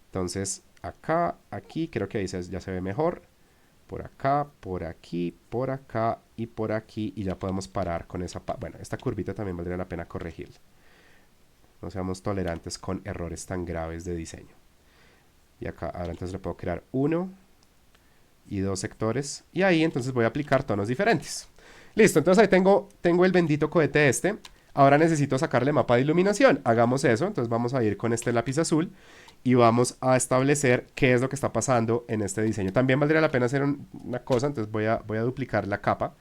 Entonces, acá, aquí, creo que ahí ya se ve mejor. Por acá, por aquí, por acá y por aquí. Y ya podemos parar con esa... Bueno, esta curvita también valdría la pena corregirla. No seamos tolerantes con errores tan graves de diseño. Y acá, ahora entonces le puedo crear uno y dos sectores. Y ahí entonces voy a aplicar tonos diferentes. Listo, entonces ahí tengo el bendito cohete este. Ahora necesito sacarle mapa de iluminación. Hagamos eso. Entonces vamos a ir con este lápiz azul y vamos a establecer qué es lo que está pasando en este diseño. También valdría la pena hacer una cosa. Entonces voy a duplicar la capa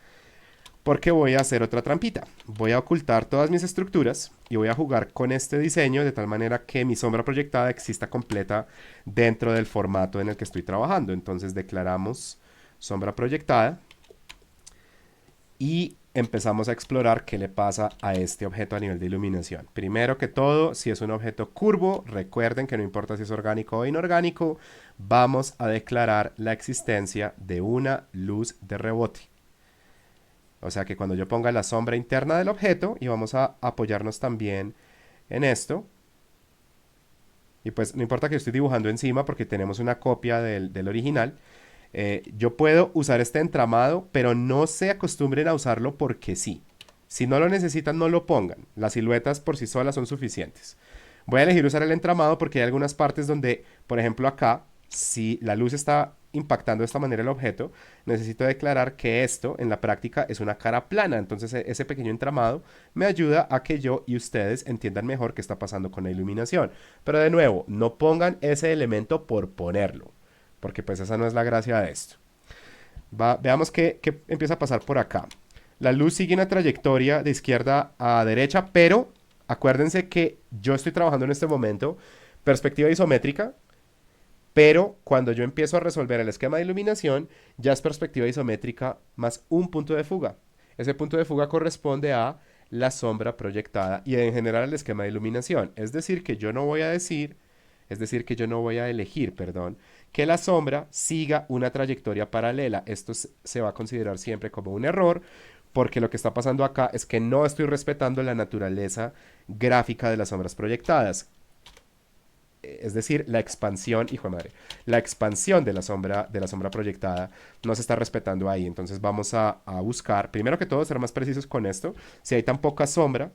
porque voy a hacer otra trampita. Voy a ocultar todas mis estructuras y voy a jugar con este diseño de tal manera que mi sombra proyectada exista completa dentro del formato en el que estoy trabajando. Entonces declaramos sombra proyectada y empezamos a explorar qué le pasa a este objeto a nivel de iluminación. Primero que todo, si es un objeto curvo, recuerden que no importa si es orgánico o inorgánico, vamos a declarar la existencia de una luz de rebote. O sea que cuando yo ponga la sombra interna del objeto, y vamos a apoyarnos también en esto, y pues no importa que estoy dibujando encima porque tenemos una copia del original, yo puedo usar este entramado, pero no se acostumbren a usarlo porque sí. Si no lo necesitan, no lo pongan. Las siluetas por sí solas son suficientes. Voy a elegir usar el entramado porque hay algunas partes donde, por ejemplo acá, si la luz está impactando de esta manera el objeto, necesito declarar que esto en la práctica es una cara plana. Entonces ese pequeño entramado me ayuda a que yo y ustedes entiendan mejor qué está pasando con la iluminación. Pero de nuevo, no pongan ese elemento por ponerlo, porque pues esa no es la gracia de esto. Veamos qué empieza a pasar por acá. La luz sigue una trayectoria de izquierda a derecha, pero acuérdense que yo estoy trabajando en este momento perspectiva isométrica, pero cuando yo empiezo a resolver el esquema de iluminación, ya es perspectiva isométrica más un punto de fuga. Ese punto de fuga corresponde a la sombra proyectada y en general al esquema de iluminación. Es decir, que yo no voy a decir, es decir, que yo no voy a elegir, perdón, que la sombra siga una trayectoria paralela. Esto se va a considerar siempre como un error, porque lo que está pasando acá es que no estoy respetando la naturaleza gráfica de las sombras proyectadas. Es decir, la expansión, hijo de madre, la expansión de la sombra proyectada no se está respetando ahí. Entonces vamos a buscar, primero que todo, ser más precisos con esto. Si hay tan poca sombra,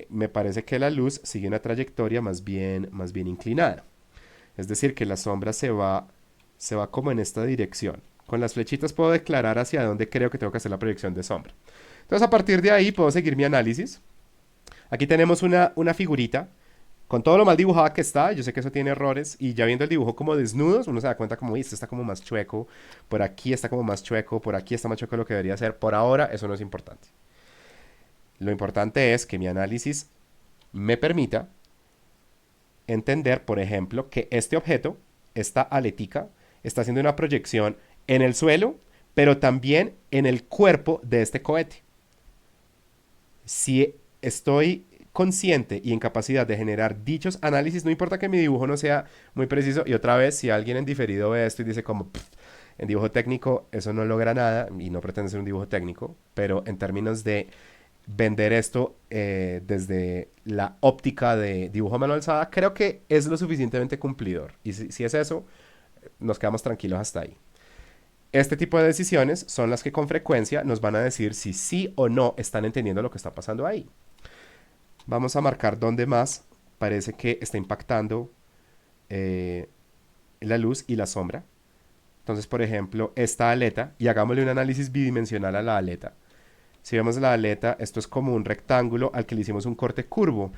me parece que la luz sigue una trayectoria más bien inclinada. Es decir, que la sombra se va como en esta dirección. Con las flechitas puedo declarar hacia dónde creo que tengo que hacer la proyección de sombra. Entonces a partir de ahí puedo seguir mi análisis. Aquí tenemos una figurita con todo lo mal dibujada que está. Yo sé que eso tiene errores y ya viendo el dibujo como desnudos, uno se da cuenta como, este está como más chueco, por aquí está como más chueco, por aquí está más chueco de lo que debería ser. Por ahora eso no es importante. Lo importante es que mi análisis me permita entender, por ejemplo, que este objeto, esta aletica, está haciendo una proyección en el suelo, pero también en el cuerpo de este cohete. Si estoy consciente y en capacidad de generar dichos análisis, no importa que mi dibujo no sea muy preciso, y otra vez, si alguien en diferido ve esto y dice como, en dibujo técnico eso no logra nada, y no pretende ser un dibujo técnico, pero en términos de vender esto desde la óptica de dibujo a mano alzada, creo que es lo suficientemente cumplidor. Y si es eso, nos quedamos tranquilos hasta ahí. Este tipo de decisiones son las que con frecuencia nos van a decir si sí o no están entendiendo lo que está pasando ahí. Vamos a marcar dónde más parece que está impactando eh, la luz y la sombra. Entonces, por ejemplo, esta aleta, y hagámosle un análisis bidimensional a la aleta. Si vemos la aleta, esto es como un rectángulo al que le hicimos un corte curvo.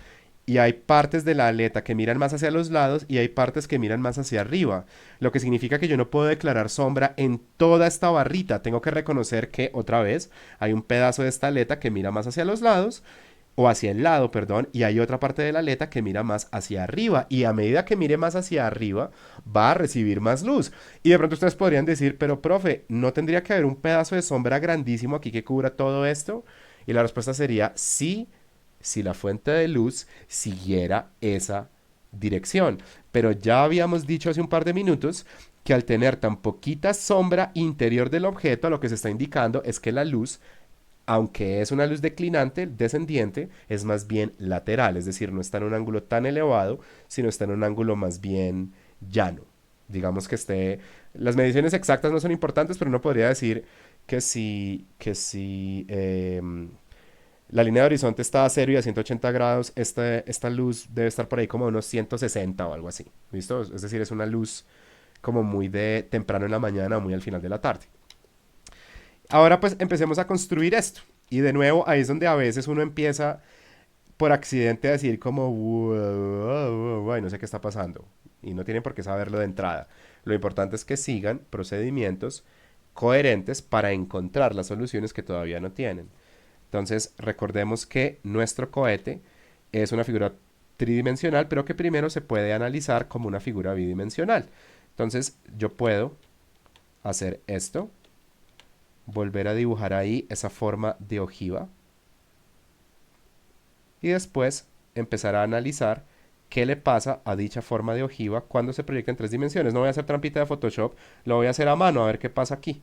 Y hay partes de la aleta que miran más hacia los lados y hay partes que miran más hacia arriba. Lo que significa que yo no puedo declarar sombra en toda esta barrita. Tengo que reconocer que, otra vez, hay un pedazo de esta aleta que mira más hacia los lados o hacia el lado, perdón, y hay otra parte de la aleta que mira más hacia arriba, y a medida que mire más hacia arriba, va a recibir más luz. Y de pronto ustedes podrían decir, pero profe, ¿no tendría que haber un pedazo de sombra grandísimo aquí que cubra todo esto? Y la respuesta sería sí, si la fuente de luz siguiera esa dirección. Pero ya habíamos dicho hace un par de minutos que al tener tan poquita sombra interior del objeto, lo que se está indicando es que la luz, aunque es una luz declinante, descendiente, es más bien lateral, es decir, no está en un ángulo tan elevado, sino está en un ángulo más bien llano. Digamos que esté... Las mediciones exactas no son importantes, pero uno podría decir que si la línea de horizonte está a 0 y a 180 grados, esta luz debe estar por ahí como a unos 160 o algo así. ¿Listo? Es decir, es una luz como muy de temprano en la mañana o muy al final de la tarde. Ahora pues empecemos a construir esto. Y de nuevo, ahí es donde a veces uno empieza por accidente a decir como, no sé qué está pasando. Y no tienen por qué saberlo de entrada. Lo importante es que sigan procedimientos coherentes para encontrar las soluciones que todavía no tienen. Entonces, recordemos que nuestro cohete es una figura tridimensional, pero que primero se puede analizar como una figura bidimensional. Entonces, yo puedo hacer esto, volver a dibujar ahí esa forma de ojiva y después empezar a analizar qué le pasa a dicha forma de ojiva cuando se proyecta en tres dimensiones. No voy a hacer trampita de Photoshop, lo voy a hacer a mano a ver qué pasa aquí.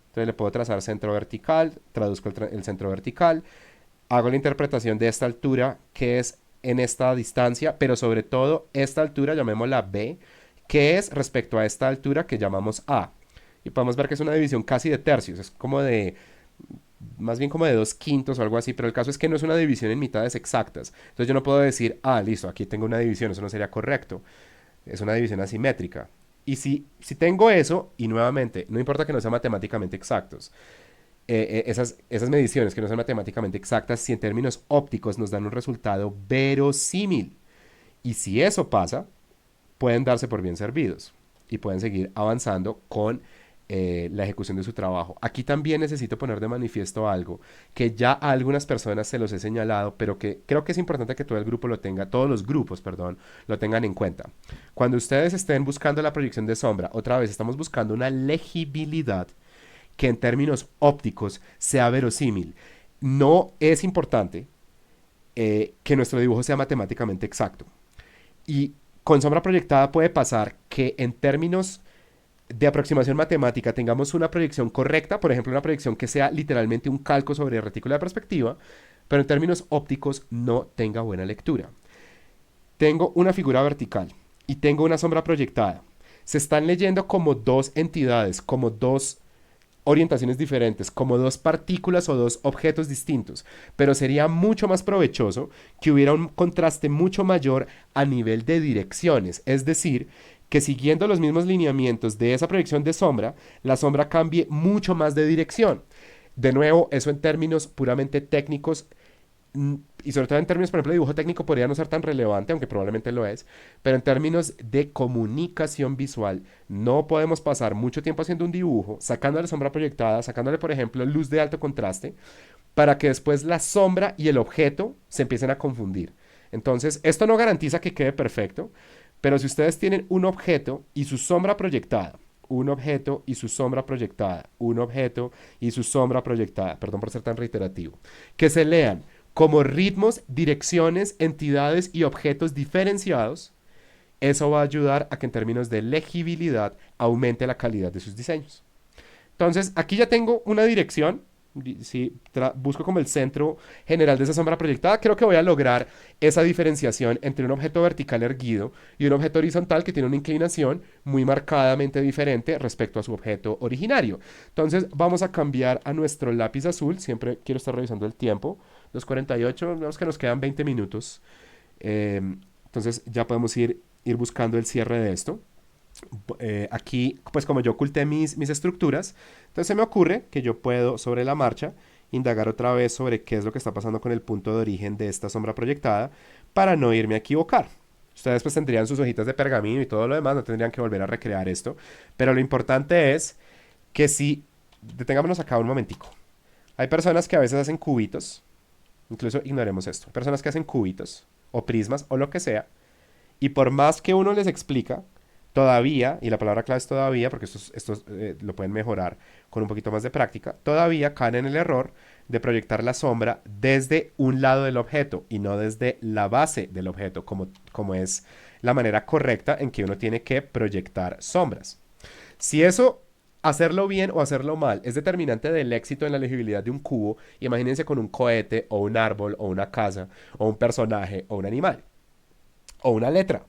Entonces le puedo trazar centro vertical, traduzco el centro vertical, hago la interpretación de esta altura que es en esta distancia, pero sobre todo esta altura, llamémosla B, que es respecto a esta altura que llamamos A. Y podemos ver que es una división casi de tercios, es como de, más bien como de 2/5 o algo así, pero el caso es que no es una división en mitades exactas. Entonces yo no puedo decir, listo, aquí tengo una división, eso no sería correcto. Es una división asimétrica. Y si tengo eso, y nuevamente, no importa que no sean matemáticamente exactos, esas mediciones que no son matemáticamente exactas, si en términos ópticos nos dan un resultado verosímil. Y si eso pasa, pueden darse por bien servidos y pueden seguir avanzando con la ejecución de su trabajo. Aquí también necesito poner de manifiesto algo que ya a algunas personas se los he señalado, pero que creo que es importante que todo el grupo lo tenga, todos los grupos, perdón, lo tengan en cuenta. Cuando ustedes estén buscando la proyección de sombra, otra vez estamos buscando una legibilidad que en términos ópticos sea verosímil. No es importante que nuestro dibujo sea matemáticamente exacto. Y con sombra proyectada puede pasar que en términos de aproximación matemática tengamos una proyección correcta, por ejemplo, una proyección que sea literalmente un calco sobre el retículo de perspectiva, pero en términos ópticos no tenga buena lectura. Tengo una figura vertical y tengo una sombra proyectada. Se están leyendo como dos entidades, como dos orientaciones diferentes, como dos partículas o dos objetos distintos, pero sería mucho más provechoso que hubiera un contraste mucho mayor a nivel de direcciones, es decir, que siguiendo los mismos lineamientos de esa proyección de sombra, la sombra cambie mucho más de dirección. De nuevo, eso en términos puramente técnicos y sobre todo en términos, por ejemplo, de dibujo técnico podría no ser tan relevante, aunque probablemente lo es, pero en términos de comunicación visual, no podemos pasar mucho tiempo haciendo un dibujo, sacándole sombra proyectada, sacándole, por ejemplo, luz de alto contraste, para que después la sombra y el objeto se empiecen a confundir. Entonces, esto no garantiza que quede perfecto, pero si ustedes tienen un objeto y su sombra proyectada, un objeto y su sombra proyectada, un objeto y su sombra proyectada, perdón por ser tan reiterativo, que se lean como ritmos, direcciones, entidades y objetos diferenciados, eso va a ayudar a que en términos de legibilidad aumente la calidad de sus diseños. Entonces, aquí ya tengo una dirección. Si busco como el centro general de esa sombra proyectada, creo que voy a lograr esa diferenciación entre un objeto vertical erguido y un objeto horizontal que tiene una inclinación muy marcadamente diferente respecto a su objeto originario. Entonces, vamos a cambiar a nuestro lápiz azul. Siempre quiero estar revisando el tiempo. 2:48, vemos que nos quedan 20 minutos. Entonces, ya podemos ir buscando el cierre de esto. Aquí, pues como yo oculté mis estructuras, entonces se me ocurre que yo puedo sobre la marcha indagar otra vez sobre qué es lo que está pasando con el punto de origen de esta sombra proyectada para no irme a equivocar. Ustedes pues tendrían sus hojitas de pergamino y todo lo demás, no tendrían que volver a recrear esto, pero lo importante es que si, detengámonos acá un momentico, hay personas que a veces hacen cubitos, incluso ignoremos esto, hay personas que hacen cubitos o prismas o lo que sea, y por más que uno les explica, todavía, y la palabra clave es todavía, porque esto lo pueden mejorar con un poquito más de práctica, todavía caen en el error de proyectar la sombra desde un lado del objeto y no desde la base del objeto, como es la manera correcta en que uno tiene que proyectar sombras. Si eso, hacerlo bien o hacerlo mal, es determinante del éxito en la legibilidad de un cubo, imagínense con un cohete o un árbol o una casa o un personaje o un animal o una letra.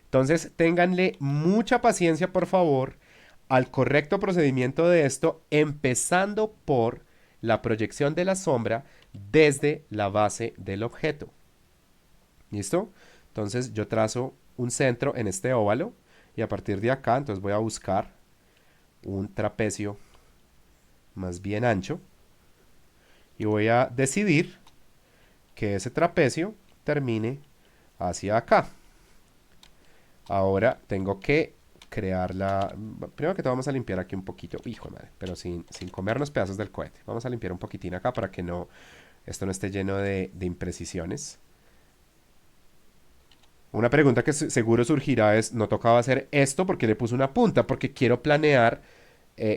Entonces, ténganle mucha paciencia, por favor, al correcto procedimiento de esto, empezando por la proyección de la sombra desde la base del objeto. ¿Listo? Entonces, yo trazo un centro en este óvalo y a partir de acá, entonces voy a buscar un trapecio más bien ancho y voy a decidir que ese trapecio termine hacia acá. Ahora tengo que crear la... Primero que todo vamos a limpiar aquí un poquito. Hijo de madre, pero sin comernos pedazos del cohete. Vamos a limpiar un poquitín acá para que no, esto no esté lleno de imprecisiones. Una pregunta que seguro surgirá es, ¿no tocaba hacer esto porque le puse una punta? Porque quiero planear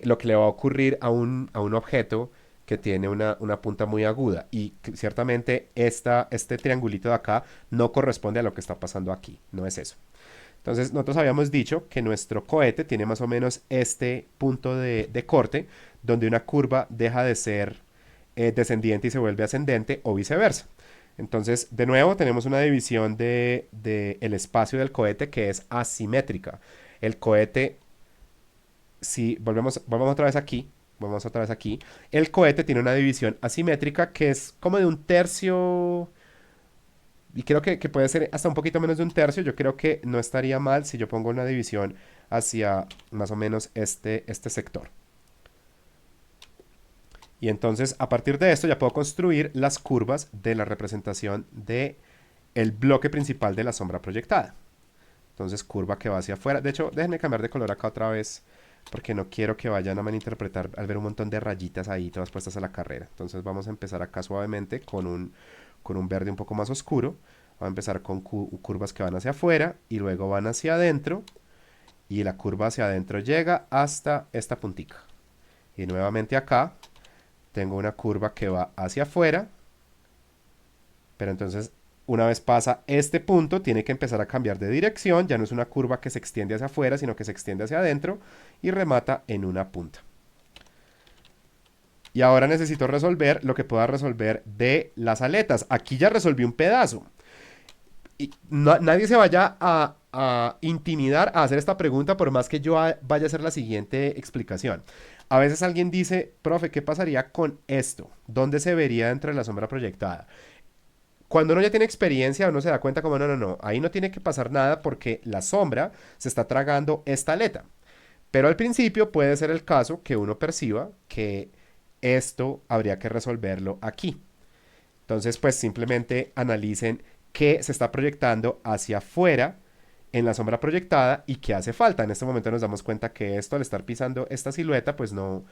lo que le va a ocurrir a un objeto que tiene una punta muy aguda. Y ciertamente este triangulito de acá no corresponde a lo que está pasando aquí. No es eso. Entonces, nosotros habíamos dicho que nuestro cohete tiene más o menos este punto de corte, donde una curva deja de ser descendiente y se vuelve ascendente o viceversa. Entonces, de nuevo, tenemos una división de el espacio del cohete que es asimétrica. El cohete, si volvemos otra vez aquí, volvemos otra vez aquí, el cohete tiene una división asimétrica que es como de un tercio, Y creo que puede ser hasta un poquito menos de un tercio. Yo creo que no estaría mal si yo pongo una división hacia más o menos este sector. Y entonces a partir de esto ya puedo construir las curvas de la representación de el bloque principal de la sombra proyectada. Entonces curva que va hacia afuera. De hecho, déjenme cambiar de color acá otra vez porque no quiero que vayan a malinterpretar al ver un montón de rayitas ahí todas puestas a la carrera. Entonces vamos a empezar acá suavemente con un verde un poco más oscuro. Vamos a empezar con curvas que van hacia afuera y luego van hacia adentro. Y la curva hacia adentro llega hasta esta puntica. Y nuevamente acá tengo una curva que va hacia afuera. Pero entonces una vez pasa este punto, tiene que empezar a cambiar de dirección. Ya no es una curva que se extiende hacia afuera, sino que se extiende hacia adentro y remata en una punta. Y ahora necesito resolver lo que pueda resolver de las aletas. Aquí ya resolví un pedazo. Y nadie se vaya a intimidar a hacer esta pregunta por más que yo vaya a hacer la siguiente explicación. A veces alguien dice, profe, ¿qué pasaría con esto? ¿Dónde se vería dentro de la sombra proyectada? Cuando uno ya tiene experiencia, uno se da cuenta como, no, ahí no tiene que pasar nada porque la sombra se está tragando esta aleta. Pero al principio puede ser el caso que uno perciba que esto habría que resolverlo aquí. Entonces, pues simplemente analicen qué se está proyectando hacia afuera en la sombra proyectada y qué hace falta. En este momento nos damos cuenta que esto al estar pisando esta silueta, pues no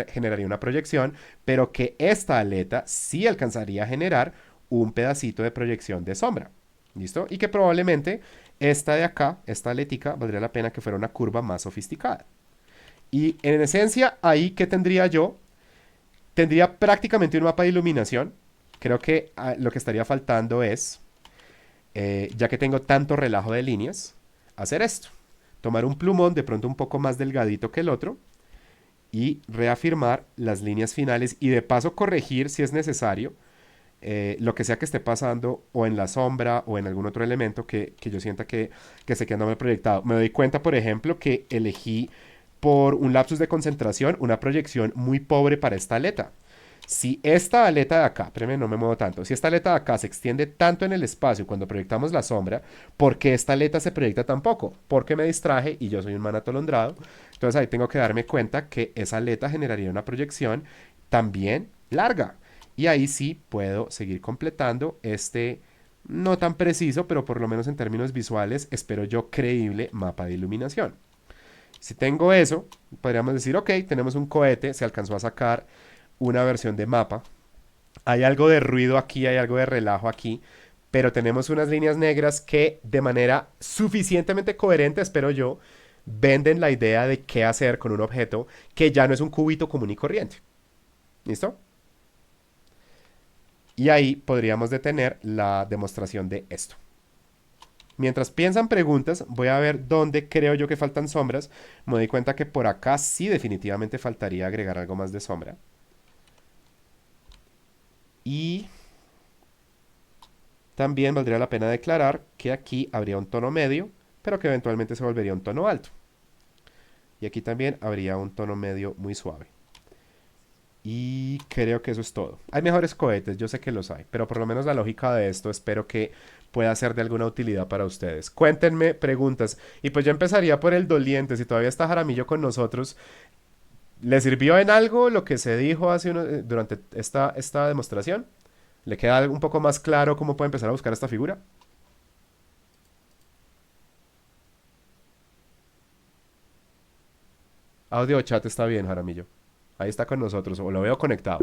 generaría una proyección, pero que esta aleta sí alcanzaría a generar un pedacito de proyección de sombra. ¿Listo? Y que probablemente esta de acá, esta aletica, valdría la pena que fuera una curva más sofisticada. Y en esencia, ahí, ¿qué tendría yo? Tendría prácticamente un mapa de iluminación. Creo que lo que estaría faltando es, ya que tengo tanto relajo de líneas, hacer esto. Tomar un plumón de pronto un poco más delgadito que el otro y reafirmar las líneas finales y de paso corregir si es necesario lo que sea que esté pasando o en la sombra o en algún otro elemento que yo sienta que esté quedando mal proyectado. Me doy cuenta, por ejemplo, que elegí por un lapsus de concentración una proyección muy pobre para esta aleta. Si esta aleta de acá, espérenme, no me muevo tanto, si esta aleta de acá se extiende tanto en el espacio cuando proyectamos la sombra, ¿por qué esta aleta se proyecta tan poco? Porque me distraje y yo soy un man atolondrado. Entonces ahí tengo que darme cuenta que esa aleta generaría una proyección también larga. Y ahí sí puedo seguir completando este no tan preciso, pero por lo menos en términos visuales, espero yo creíble mapa de iluminación. Si tengo eso, podríamos decir, ok, tenemos un cohete, se alcanzó a sacar una versión de mapa. Hay algo de ruido aquí, hay algo de relajo aquí, pero tenemos unas líneas negras que de manera suficientemente coherente, espero yo, venden la idea de qué hacer con un objeto que ya no es un cubito común y corriente. ¿Listo? Y ahí podríamos detener la demostración de esto. Mientras piensan preguntas, voy a ver dónde creo yo que faltan sombras. Me doy cuenta que por acá sí definitivamente faltaría agregar algo más de sombra. Y también valdría la pena declarar que aquí habría un tono medio, pero que eventualmente se volvería un tono alto. Y aquí también habría un tono medio muy suave. Y creo que eso es todo. Hay mejores cohetes, yo sé que los hay, pero por lo menos la lógica de esto espero que pueda ser de alguna utilidad para ustedes. Cuéntenme preguntas. Y pues yo empezaría por el doliente. Si todavía está Jaramillo con nosotros, ¿le sirvió en algo lo que se dijo durante esta demostración? ¿Le queda un poco más claro cómo puede empezar a buscar esta figura? Audio o chat está bien, Jaramillo. Ahí está con nosotros, o lo veo conectado.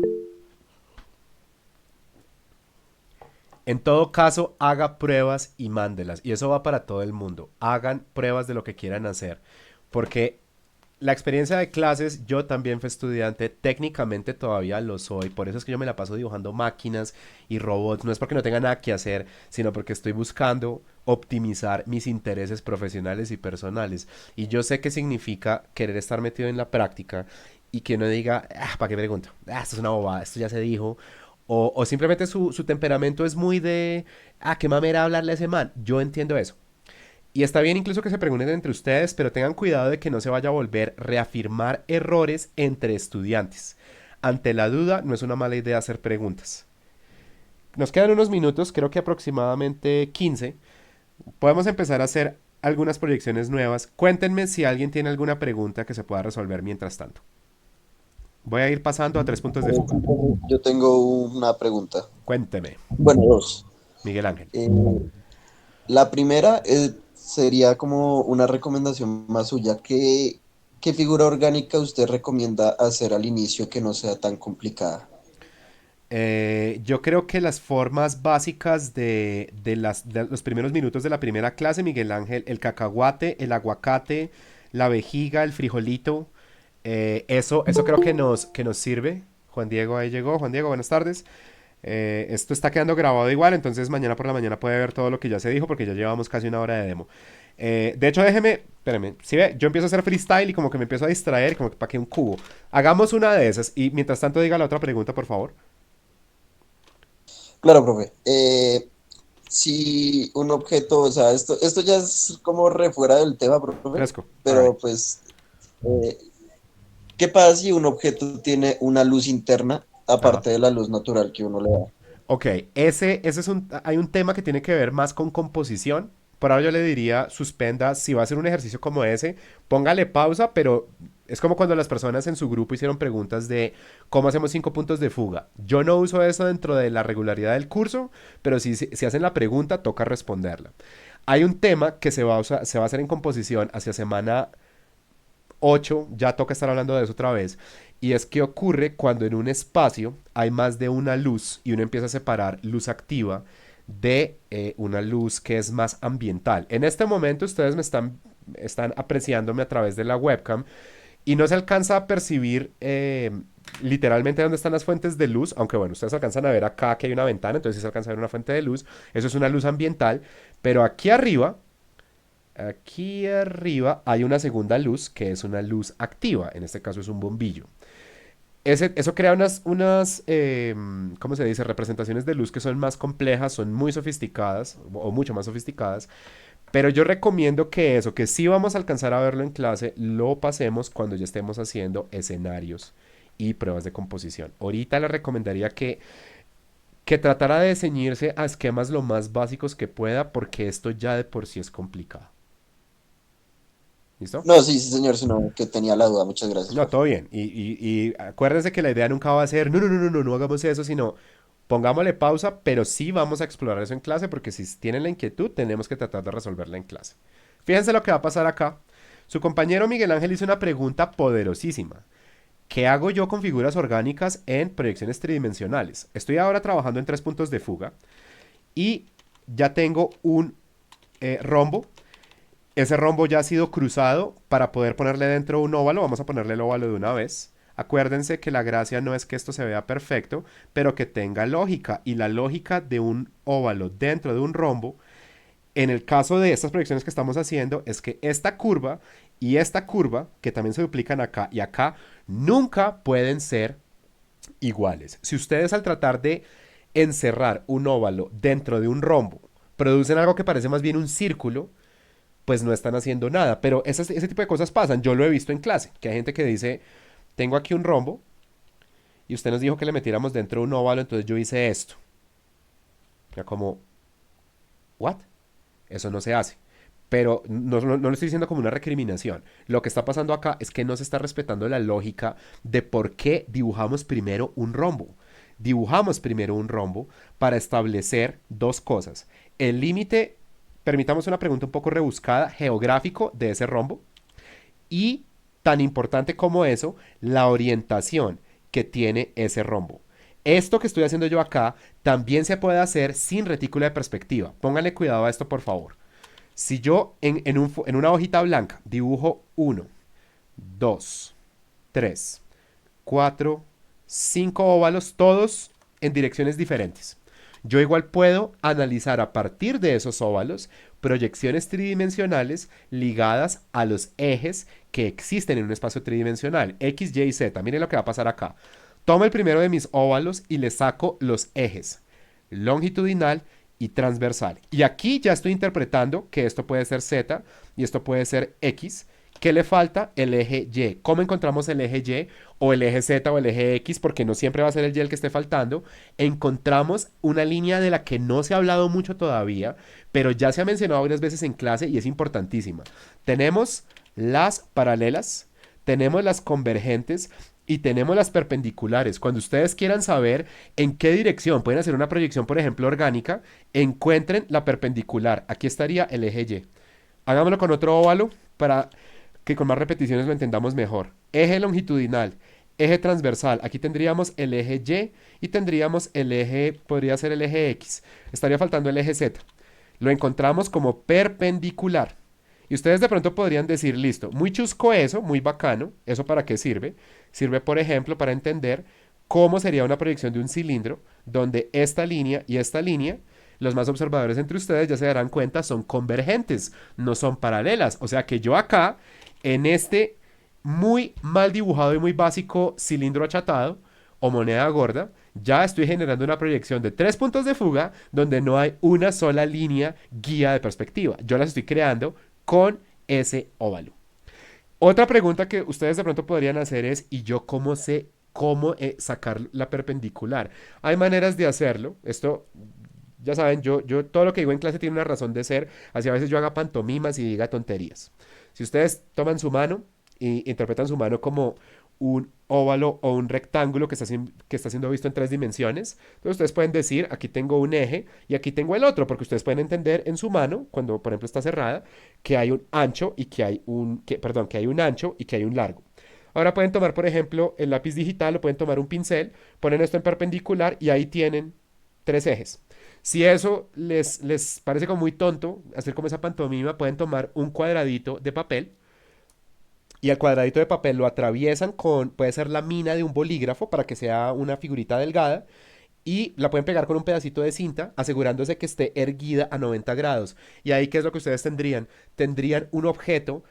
En todo caso, haga pruebas y mándelas. Y eso va para todo el mundo. Hagan pruebas de lo que quieran hacer. Porque la experiencia de clases, yo también fui estudiante, técnicamente todavía lo soy, por eso es que yo me la paso dibujando máquinas y robots, no es porque no tenga nada que hacer, sino porque estoy buscando optimizar mis intereses profesionales y personales. Y yo sé qué significa querer estar metido en la práctica y que uno diga, ¿para qué pregunto? Esto es una bobada, esto ya se dijo. O simplemente su temperamento es muy de, qué mamera hablarle a ese man. Yo entiendo eso. Y está bien incluso que se pregunten entre ustedes, pero tengan cuidado de que no se vaya a volver reafirmar errores entre estudiantes. Ante la duda, no es una mala idea hacer preguntas. nos quedan unos minutos, creo que aproximadamente 15. Podemos empezar a hacer algunas proyecciones nuevas. Cuéntenme si alguien tiene alguna pregunta que se pueda resolver mientras tanto. Voy a ir pasando a tres puntos de fuga. Yo tengo una pregunta. Cuénteme, Bueno, dos. Miguel Ángel. Eh, la primera sería como una recomendación más suya. ¿Qué figura orgánica usted recomienda hacer al inicio que no sea tan complicada? Yo creo que las formas básicas de los primeros minutos de la primera clase, Miguel Ángel, el cacahuate, el aguacate, la vejiga, el frijolito, eso creo que nos sirve. Juan Diego ahí llegó. Juan Diego, buenas tardes. Esto está quedando grabado igual, entonces mañana por la mañana puede ver todo lo que ya se dijo porque ya llevamos casi una hora de demo. De hecho, déjeme, espérame, si ve, yo empiezo a hacer freestyle y como que me empiezo a distraer, como que para que un cubo. Hagamos una de esas y mientras tanto diga la otra pregunta, por favor. Claro, profe. Si un objeto, o sea, esto ya es como re fuera del tema, profe, Fresco. Alright. pero pues, eh, ¿qué pasa si un objeto tiene una luz interna Ajá. aparte de la luz natural que uno le da? Ok, ese es hay un tema que tiene que ver más con composición. Por ahora yo le diría, suspenda, si va a hacer un ejercicio como ese, póngale pausa, pero es como cuando las personas en su grupo hicieron preguntas de cómo hacemos 5 puntos de fuga. Yo no uso eso dentro de la regularidad del curso, pero si hacen la pregunta, toca responderla. Hay un tema que se va a hacer en composición hacia semana 8 ya toca estar hablando de eso otra vez, y es que ocurre cuando en un espacio hay más de una luz y uno empieza a separar luz activa de una luz que es más ambiental. En este momento ustedes están apreciándome a través de la webcam y no se alcanza a percibir literalmente dónde están las fuentes de luz, aunque bueno, ustedes alcanzan a ver acá que hay una ventana, entonces sí se alcanza a ver una fuente de luz, eso es una luz ambiental, pero aquí arriba hay una segunda luz que es una luz activa, en este caso es un bombillo. Eso crea ¿cómo se dice? Representaciones de luz que son más complejas, son muy sofisticadas o mucho más sofisticadas, pero yo recomiendo que eso, que sí vamos a alcanzar a verlo en clase, lo pasemos cuando ya estemos haciendo escenarios y pruebas de composición. Ahorita le recomendaría que tratara de ceñirse a esquemas lo más básicos que pueda porque esto ya de por sí es complicado. ¿Listo? No, sí, sí, señor, sino que tenía la duda. Muchas gracias, No, profe. todo bien. Y acuérdense que la idea nunca va a ser, no, no, no, no, no, no hagamos eso, sino pongámosle pausa, pero sí vamos a explorar eso en clase, porque si tienen la inquietud, tenemos que tratar de resolverla en clase. Fíjense lo que va a pasar acá. Su compañero Miguel Ángel hizo una pregunta poderosísima. ¿Qué hago yo con figuras orgánicas en proyecciones tridimensionales? Estoy ahora trabajando en 3 puntos de fuga y ya tengo un rombo. Ese rombo ya ha sido cruzado para poder ponerle dentro un óvalo. Vamos a ponerle el óvalo de una vez. Acuérdense que la gracia no es que esto se vea perfecto, pero que tenga lógica. Y la lógica de un óvalo dentro de un rombo, en el caso de estas proyecciones que estamos haciendo, es que esta curva, que también se duplican acá y acá, nunca pueden ser iguales. Si ustedes al tratar de encerrar un óvalo dentro de un rombo producen algo que parece más bien un círculo, pues no están haciendo nada. Pero ese tipo de cosas pasan. Yo lo he visto en clase, que hay gente que dice, tengo aquí un rombo y usted nos dijo que le metiéramos dentro de un óvalo, entonces yo hice esto. Era como, ¿what? Eso no se hace. Pero no lo estoy diciendo como una recriminación. Lo que está pasando acá es que no se está respetando la lógica de por qué dibujamos primero un rombo. Dibujamos primero un rombo para establecer dos cosas. El límite, permitamos una pregunta un poco rebuscada, geográfico de ese rombo. Y tan importante como eso, la orientación que tiene ese rombo. Esto que estoy haciendo yo acá también se puede hacer sin retícula de perspectiva. Pónganle cuidado a esto, por favor. Si yo en una hojita blanca dibujo 1, 2, 3, 4, 5 óvalos, todos en direcciones diferentes. Yo igual puedo analizar a partir de esos óvalos proyecciones tridimensionales ligadas a los ejes que existen en un espacio tridimensional, X, Y y Z. Miren lo que va a pasar acá. Tomo el primero de mis óvalos y le saco los ejes longitudinal y transversal. Y aquí ya estoy interpretando que esto puede ser Z y esto puede ser X ¿Qué le falta? El eje Y. ¿Cómo encontramos el eje Y o el eje Z o el eje X? Porque no siempre va a ser el Y el que esté faltando. Encontramos una línea de la que no se ha hablado mucho todavía, pero ya se ha mencionado varias veces en clase y es importantísima. Tenemos las paralelas, tenemos las convergentes y tenemos las perpendiculares. Cuando ustedes quieran saber en qué dirección pueden hacer una proyección, por ejemplo, orgánica, encuentren la perpendicular. Aquí estaría el eje Y. Hagámoslo con otro óvalo para que con más repeticiones lo entendamos mejor. Eje longitudinal, eje transversal. Aquí tendríamos el eje Y y tendríamos el eje, podría ser el eje X. Estaría faltando el eje Z. Lo encontramos como perpendicular. Y ustedes de pronto podrían decir, listo, muy chusco eso, muy bacano. ¿Eso para qué sirve? Sirve, por ejemplo, para entender cómo sería una proyección de un cilindro donde esta línea, los más observadores entre ustedes ya se darán cuenta, son convergentes, no son paralelas. O sea que yo acá, en este muy mal dibujado y muy básico cilindro achatado o moneda gorda, ya estoy generando una proyección de 3 puntos de fuga donde no hay una sola línea guía de perspectiva. Yo las estoy creando con ese óvalo. Otra pregunta que ustedes de pronto podrían hacer es, ¿y yo cómo sé cómo sacar la perpendicular? Hay maneras de hacerlo. Esto, ya saben, yo todo lo que digo en clase tiene una razón de ser. Así a veces yo haga pantomimas y diga tonterías. Si ustedes toman su mano y interpretan su mano como un óvalo o un rectángulo que está siendo visto en 3 dimensiones, entonces ustedes pueden decir, aquí tengo un eje y aquí tengo el otro, porque ustedes pueden entender en su mano, cuando por ejemplo está cerrada, que hay un ancho y que hay perdón, que hay un ancho y que hay un largo. Ahora pueden tomar, por ejemplo, el lápiz digital o pueden tomar un pincel, ponen esto en perpendicular y ahí tienen 3 ejes. Si eso les parece como muy tonto, hacer como esa pantomima, pueden tomar un cuadradito de papel y al cuadradito de papel lo atraviesan con, puede ser la mina de un bolígrafo para que sea una figurita delgada y la pueden pegar con un pedacito de cinta, asegurándose que esté erguida a 90 grados. Y ahí, ¿qué es lo que ustedes tendrían? Tendrían un objeto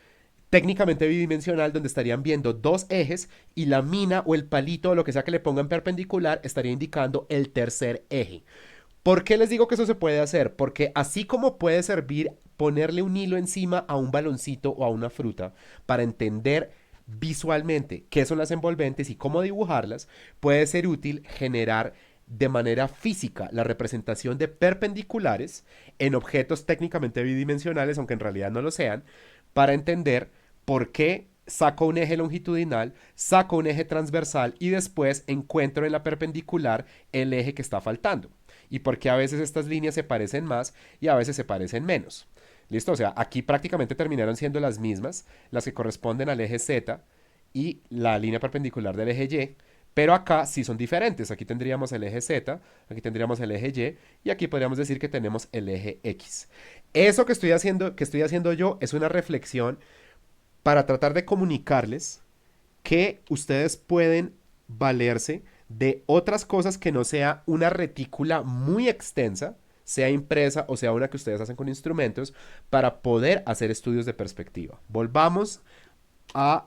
técnicamente bidimensional donde estarían viendo 2 ejes y la mina o el palito o lo que sea que le pongan perpendicular estaría indicando el tercer eje. ¿Por qué les digo que eso se puede hacer? Porque así como puede servir ponerle un hilo encima a un baloncito o a una fruta para entender visualmente qué son las envolventes y cómo dibujarlas, puede ser útil generar de manera física la representación de perpendiculares en objetos técnicamente bidimensionales, aunque en realidad no lo sean, para entender por qué saco un eje longitudinal, saco un eje transversal y después encuentro en la perpendicular el eje que está faltando y por qué a veces estas líneas se parecen más y a veces se parecen menos. ¿Listo? O sea, aquí prácticamente terminaron siendo las mismas, las que corresponden al eje Z y la línea perpendicular del eje Y, pero acá sí son diferentes. Aquí tendríamos el eje Z, aquí tendríamos el eje Y y aquí podríamos decir que tenemos el eje X. Eso que estoy haciendo yo es una reflexión para tratar de comunicarles que ustedes pueden valerse de otras cosas que no sea una retícula muy extensa, sea impresa o sea una que ustedes hacen con instrumentos, para poder hacer estudios de perspectiva. Volvamos a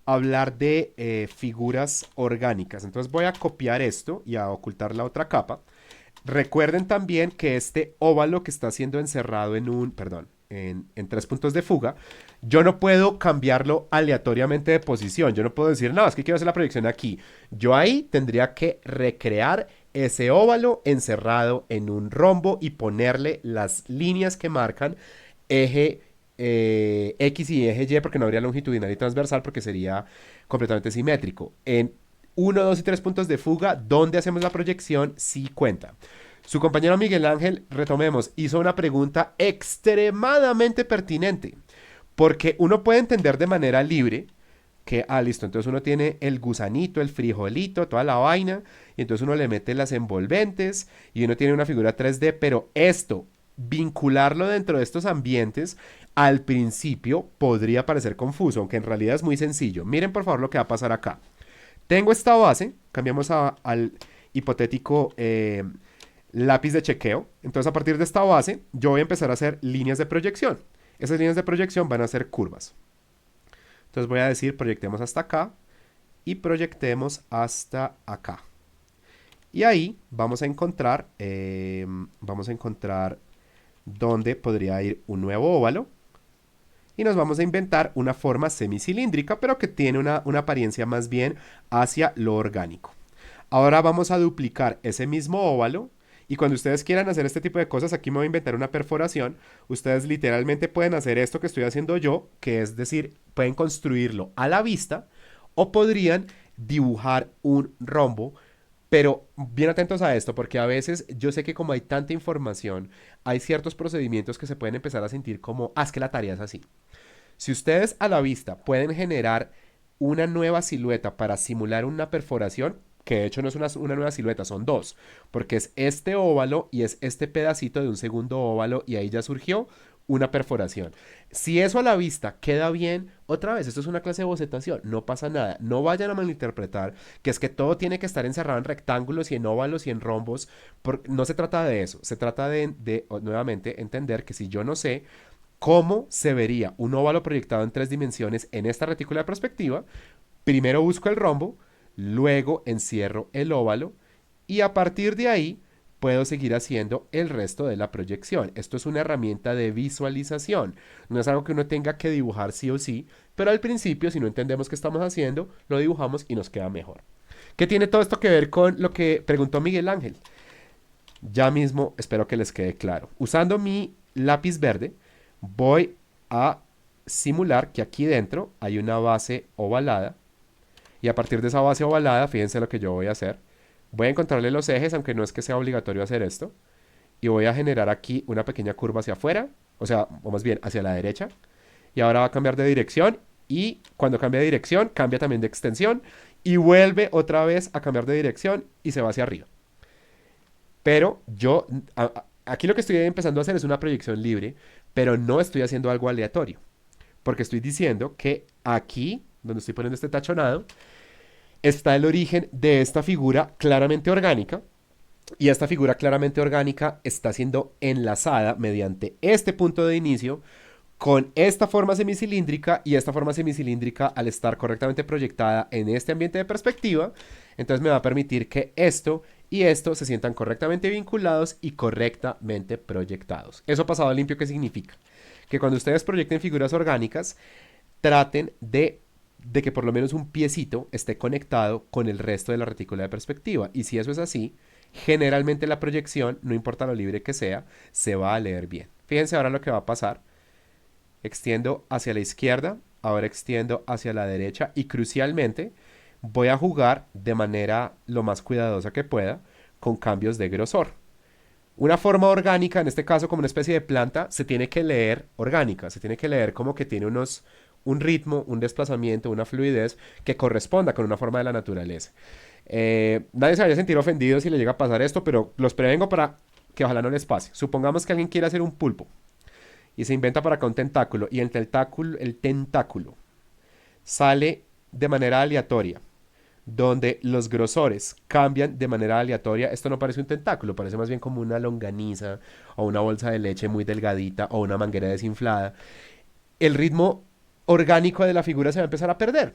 hablar de figuras orgánicas. Entonces voy a copiar esto y a ocultar la otra capa. Recuerden también que este óvalo que está siendo encerrado en un, perdón, en 3 puntos de fuga, yo no puedo cambiarlo aleatoriamente de posición. Yo no puedo decir, no, es que quiero hacer la proyección aquí. Yo ahí tendría que recrear ese óvalo encerrado en un rombo y ponerle las líneas que marcan eje X y eje Y, porque no habría longitudinal y transversal, porque sería completamente simétrico. En 1, 2 y 3 puntos de fuga, donde hacemos la proyección, sí cuenta. Su compañero Miguel Ángel, retomemos, hizo una pregunta extremadamente pertinente, porque uno puede entender de manera libre que, listo, entonces uno tiene el gusanito, el frijolito, toda la vaina, y entonces uno le mete las envolventes y uno tiene una figura 3D, pero esto, vincularlo dentro de estos ambientes, al principio podría parecer confuso, aunque en realidad es muy sencillo. Miren por favor lo que va a pasar acá. Tengo esta base, cambiamos al hipotético lápiz de chequeo. Entonces a partir de esta base yo voy a empezar a hacer líneas de proyección. Esas líneas de proyección van a ser curvas. Entonces voy a decir proyectemos hasta acá y proyectemos hasta acá. Y ahí vamos a encontrar dónde podría ir un nuevo óvalo y nos vamos a inventar una forma semicilíndrica, pero que tiene una apariencia más bien hacia lo orgánico. Ahora vamos a duplicar ese mismo óvalo y cuando ustedes quieran hacer este tipo de cosas, aquí me voy a inventar una perforación. Ustedes literalmente pueden hacer esto que estoy haciendo yo, que es decir, pueden construirlo a la vista o podrían dibujar un rombo. Pero bien atentos a esto, porque a veces yo sé que como hay tanta información, hay ciertos procedimientos que se pueden empezar a sentir como, es que la tarea es así. Si ustedes a la vista pueden generar una nueva silueta para simular una perforación, que de hecho no es una nueva silueta, son dos, porque es este óvalo y es este pedacito de un segundo óvalo y ahí ya surgió una perforación. Si eso a la vista queda bien, otra vez, esto es una clase de bocetación, no pasa nada, no vayan a malinterpretar que es que todo tiene que estar encerrado en rectángulos y en óvalos y en rombos, no se trata de eso, se trata de nuevamente entender que si yo no sé cómo se vería un óvalo proyectado en tres dimensiones en esta retícula de perspectiva, primero busco el rombo, luego encierro el óvalo y a partir de ahí puedo seguir haciendo el resto de la proyección. Esto es una herramienta de visualización. No es algo que uno tenga que dibujar sí o sí, pero al principio, si no entendemos qué estamos haciendo, lo dibujamos y nos queda mejor. ¿Qué tiene todo esto que ver con lo que preguntó Miguel Ángel? Ya mismo espero que les quede claro. Usando mi lápiz verde, voy a simular que aquí dentro hay una base ovalada y a partir de esa base ovalada, fíjense lo que yo voy a hacer. Voy a encontrarle los ejes, aunque no es que sea obligatorio hacer esto, y voy a generar aquí una pequeña curva hacia afuera, o sea, o más bien hacia la derecha, y ahora va a cambiar de dirección y cuando cambia de dirección, cambia también de extensión y vuelve otra vez a cambiar de dirección y se va hacia arriba. Pero yo, aquí lo que estoy empezando a hacer es una proyección libre, pero no estoy haciendo algo aleatorio, porque estoy diciendo que aquí, donde estoy poniendo este tachonado, está el origen de esta figura claramente orgánica, y esta figura claramente orgánica está siendo enlazada mediante este punto de inicio con esta forma semicilíndrica y esta forma semicilíndrica al estar correctamente proyectada en este ambiente de perspectiva, entonces me va a permitir que esto y esto se sientan correctamente vinculados y correctamente proyectados. Eso pasado a limpio, ¿qué significa? Que cuando ustedes proyecten figuras orgánicas, traten de que por lo menos un piecito esté conectado con el resto de la retícula de perspectiva. Y si eso es así, generalmente la proyección, no importa lo libre que sea, se va a leer bien. Fíjense ahora lo que va a pasar. Extiendo hacia la izquierda, ahora extiendo hacia la derecha y crucialmente voy a jugar de manera lo más cuidadosa que pueda con cambios de grosor. Una forma orgánica, en este caso como una especie de planta, se tiene que leer orgánica, se tiene que leer como que tiene un ritmo, un desplazamiento, una fluidez que corresponda con una forma de la naturaleza. Nadie se vaya a sentir ofendido si le llega a pasar esto, pero los prevengo para que ojalá no les pase. Supongamos que alguien quiere hacer un pulpo y se inventa para acá un tentáculo y el tentáculo sale de manera aleatoria donde los grosores cambian de manera aleatoria. Esto no parece un tentáculo, parece más bien como una longaniza o una bolsa de leche muy delgadita o una manguera desinflada. El ritmo orgánico de la figura se va a empezar a perder.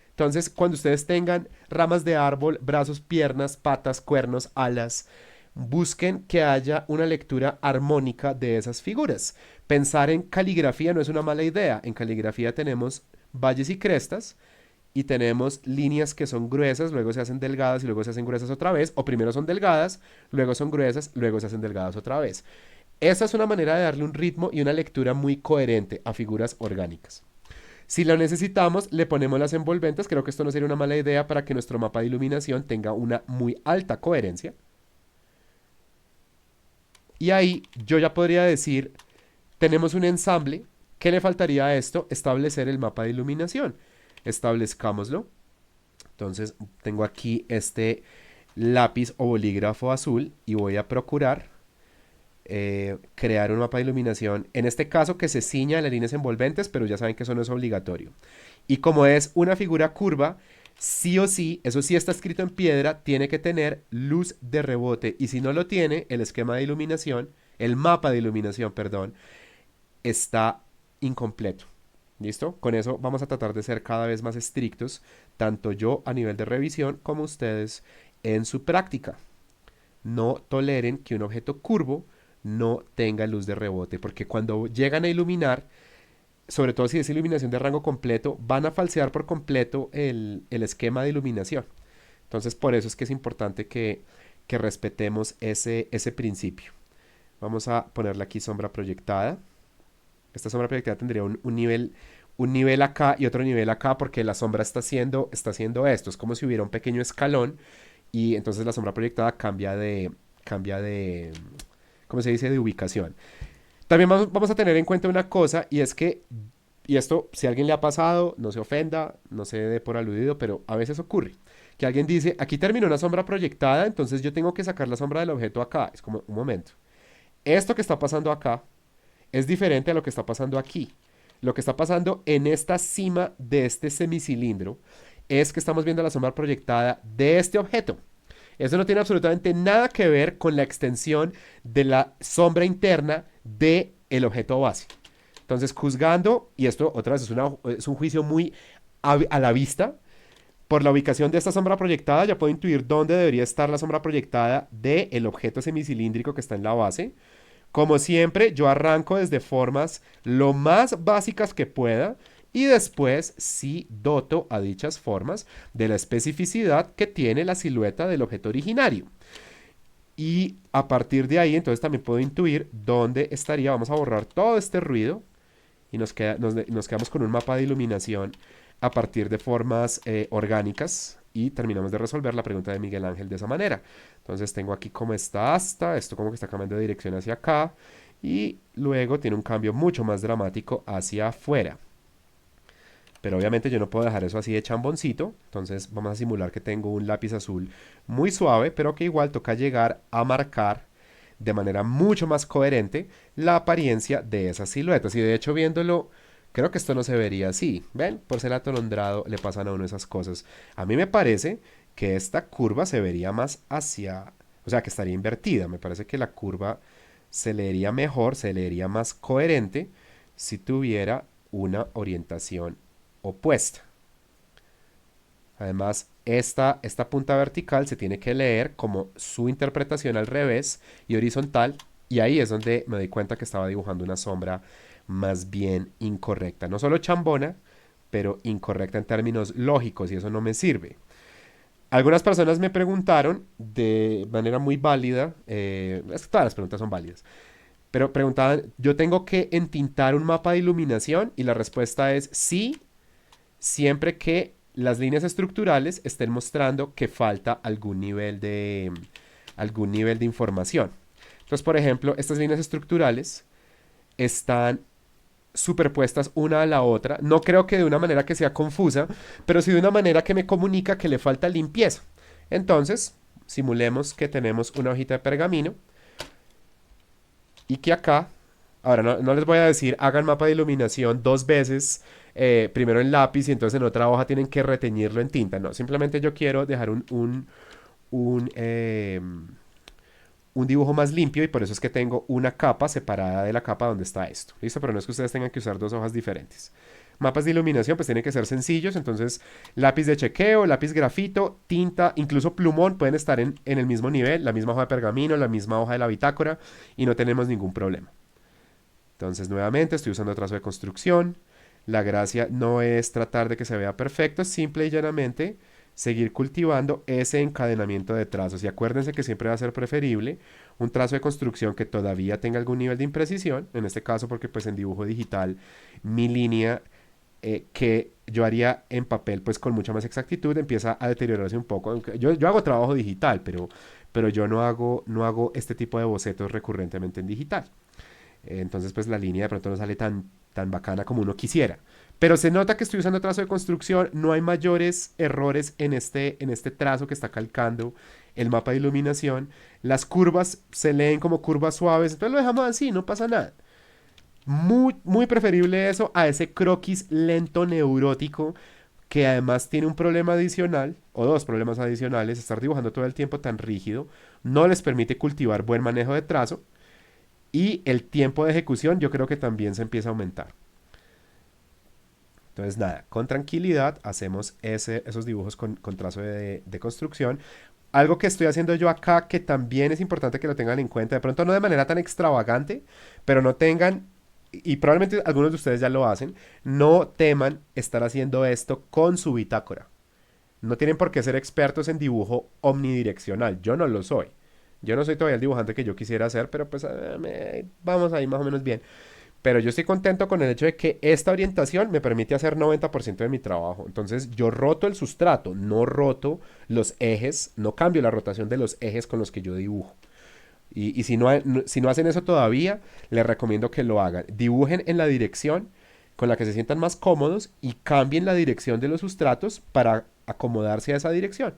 Entonces, cuando ustedes tengan ramas de árbol, brazos, piernas, patas, cuernos, alas, busquen que haya una lectura armónica de esas figuras. Pensar en caligrafía no es una mala idea. En caligrafía tenemos valles y crestas y tenemos líneas que son gruesas, luego se hacen delgadas y luego se hacen gruesas otra vez, o primero son delgadas, luego son gruesas, luego se hacen delgadas otra vez. Esa es una manera de darle un ritmo y una lectura muy coherente a figuras orgánicas. Si lo necesitamos, le ponemos las envolventes. Creo que esto no sería una mala idea para que nuestro mapa de iluminación tenga una muy alta coherencia. Y ahí yo ya podría decir, tenemos un ensamble. ¿Qué le faltaría a esto? Establecer el mapa de iluminación. Establezcámoslo. Entonces tengo aquí este lápiz o bolígrafo azul y voy a procurar crear un mapa de iluminación. En este caso que se ciña a las líneas envolventes, pero ya saben que eso no es obligatorio. Y como es una figura curva, sí o sí, eso sí está escrito en piedra, tiene que tener luz de rebote. Y si no lo tiene, el esquema de iluminación, el mapa de iluminación, perdón, está incompleto. ¿Listo? Con eso vamos a tratar de ser cada vez más estrictos, tanto yo a nivel de revisión como ustedes en su práctica. No toleren que un objeto curvo no tenga luz de rebote, porque cuando llegan a iluminar, sobre todo si es iluminación de rango completo, van a falsear por completo el esquema de iluminación. Entonces, por eso es que es importante que respetemos ese principio. Vamos a ponerle aquí sombra proyectada. Esta sombra proyectada tendría un nivel acá y otro nivel acá porque la sombra está haciendo esto. Es como si hubiera un pequeño escalón y entonces la sombra proyectada cambia de, ¿cómo se dice? De ubicación. También vamos a tener en cuenta una cosa y es que, y esto si a alguien le ha pasado, no se ofenda, no se dé por aludido, pero a veces ocurre. Que alguien dice, aquí terminó una sombra proyectada, entonces yo tengo que sacar la sombra del objeto acá. Es como, un momento. Esto que está pasando acá es diferente a lo que está pasando aquí. Lo que está pasando en esta cima de este semicilindro es que estamos viendo la sombra proyectada de este objeto. Eso no tiene absolutamente nada que ver con la extensión de la sombra interna del objeto base. Entonces, juzgando, y esto otra vez es un juicio muy a la vista, por la ubicación de esta sombra proyectada ya puedo intuir dónde debería estar la sombra proyectada del objeto semicilíndrico que está en la base. Como siempre, yo arranco desde formas lo más básicas que pueda y después sí doto a dichas formas de la especificidad que tiene la silueta del objeto originario. Y a partir de ahí, entonces también puedo intuir dónde estaría. Vamos a borrar todo este ruido y nos quedamos con un mapa de iluminación a partir de formas orgánicas y terminamos de resolver la pregunta de Miguel Ángel de esa manera. Entonces tengo aquí cómo está hasta, esto como que está cambiando de dirección hacia acá y luego tiene un cambio mucho más dramático hacia afuera. Pero obviamente yo no puedo dejar eso así de chamboncito, entonces vamos a simular que tengo un lápiz azul muy suave, pero que igual toca llegar a marcar de manera mucho más coherente la apariencia de esas siluetas. Y de hecho viéndolo, creo que esto no se vería así. ¿Ven? Por ser atolondrado le pasan a uno esas cosas. A mí me parece que esta curva se vería más hacia, o sea, que estaría invertida. Me parece que la curva se leería mejor, se leería más coherente si tuviera una orientación opuesta. Además, esta punta vertical se tiene que leer como su interpretación al revés y horizontal. Y ahí es donde me doy cuenta que estaba dibujando una sombra más bien incorrecta. No solo chambona, pero incorrecta en términos lógicos y eso no me sirve. Algunas personas me preguntaron de manera muy válida, es que todas las preguntas son válidas, pero preguntaban, ¿yo tengo que entintar un mapa de iluminación? Y la respuesta es sí, siempre que las líneas estructurales estén mostrando que falta algún nivel de información. Entonces, por ejemplo, estas líneas estructurales están superpuestas una a la otra. No creo que de una manera que sea confusa, pero sí de una manera que me comunica que le falta limpieza. Entonces, simulemos que tenemos una hojita de pergamino y que acá, ahora no les voy a decir hagan mapa de iluminación dos veces, primero en lápiz y entonces en otra hoja tienen que reteñirlo en tinta. No, simplemente yo quiero dejar un, eh, un dibujo más limpio y por eso es que tengo una capa separada de la capa donde está esto. ¿Listo? Pero no es que ustedes tengan que usar dos hojas diferentes. Mapas de iluminación pues tienen que ser sencillos, entonces lápiz de chequeo, lápiz grafito, tinta, incluso plumón pueden estar en el mismo nivel, la misma hoja de pergamino, la misma hoja de la bitácora y no tenemos ningún problema. Entonces nuevamente estoy usando trazo de construcción. La gracia no es tratar de que se vea perfecto, es simple y llanamente seguir cultivando ese encadenamiento de trazos. Y acuérdense que siempre va a ser preferible un trazo de construcción que todavía tenga algún nivel de imprecisión, en este caso porque pues en dibujo digital mi línea que yo haría en papel pues con mucha más exactitud empieza a deteriorarse un poco. Yo hago trabajo digital, pero yo no hago este tipo de bocetos recurrentemente en digital. Entonces pues la línea de pronto no sale tan bacana como uno quisiera. Pero se nota que estoy usando trazo de construcción, no hay mayores errores en este trazo que está calcando el mapa de iluminación. Las curvas se leen como curvas suaves, entonces lo dejamos así, no pasa nada. Muy, muy preferible eso a ese croquis lento neurótico que además tiene un problema adicional, o dos problemas adicionales, estar dibujando todo el tiempo tan rígido, no les permite cultivar buen manejo de trazo y el tiempo de ejecución yo creo que también se empieza a aumentar. Entonces, nada, con tranquilidad hacemos esos dibujos con trazo de construcción. Algo que estoy haciendo yo acá que también es importante que lo tengan en cuenta, de pronto no de manera tan extravagante, pero no tengan y probablemente algunos de ustedes ya lo hacen, no teman estar haciendo esto con su bitácora. No tienen por qué ser expertos en dibujo omnidireccional. Yo no lo soy. Yo no soy todavía el dibujante que yo quisiera ser, pero pues vamos ahí más o menos bien. Pero yo estoy contento con el hecho de que esta orientación me permite hacer 90% de mi trabajo. Entonces yo roto el sustrato, no roto los ejes, no cambio la rotación de los ejes con los que yo dibujo. Y si no hacen eso todavía, les recomiendo que lo hagan. Dibujen en la dirección con la que se sientan más cómodos y cambien la dirección de los sustratos para acomodarse a esa dirección.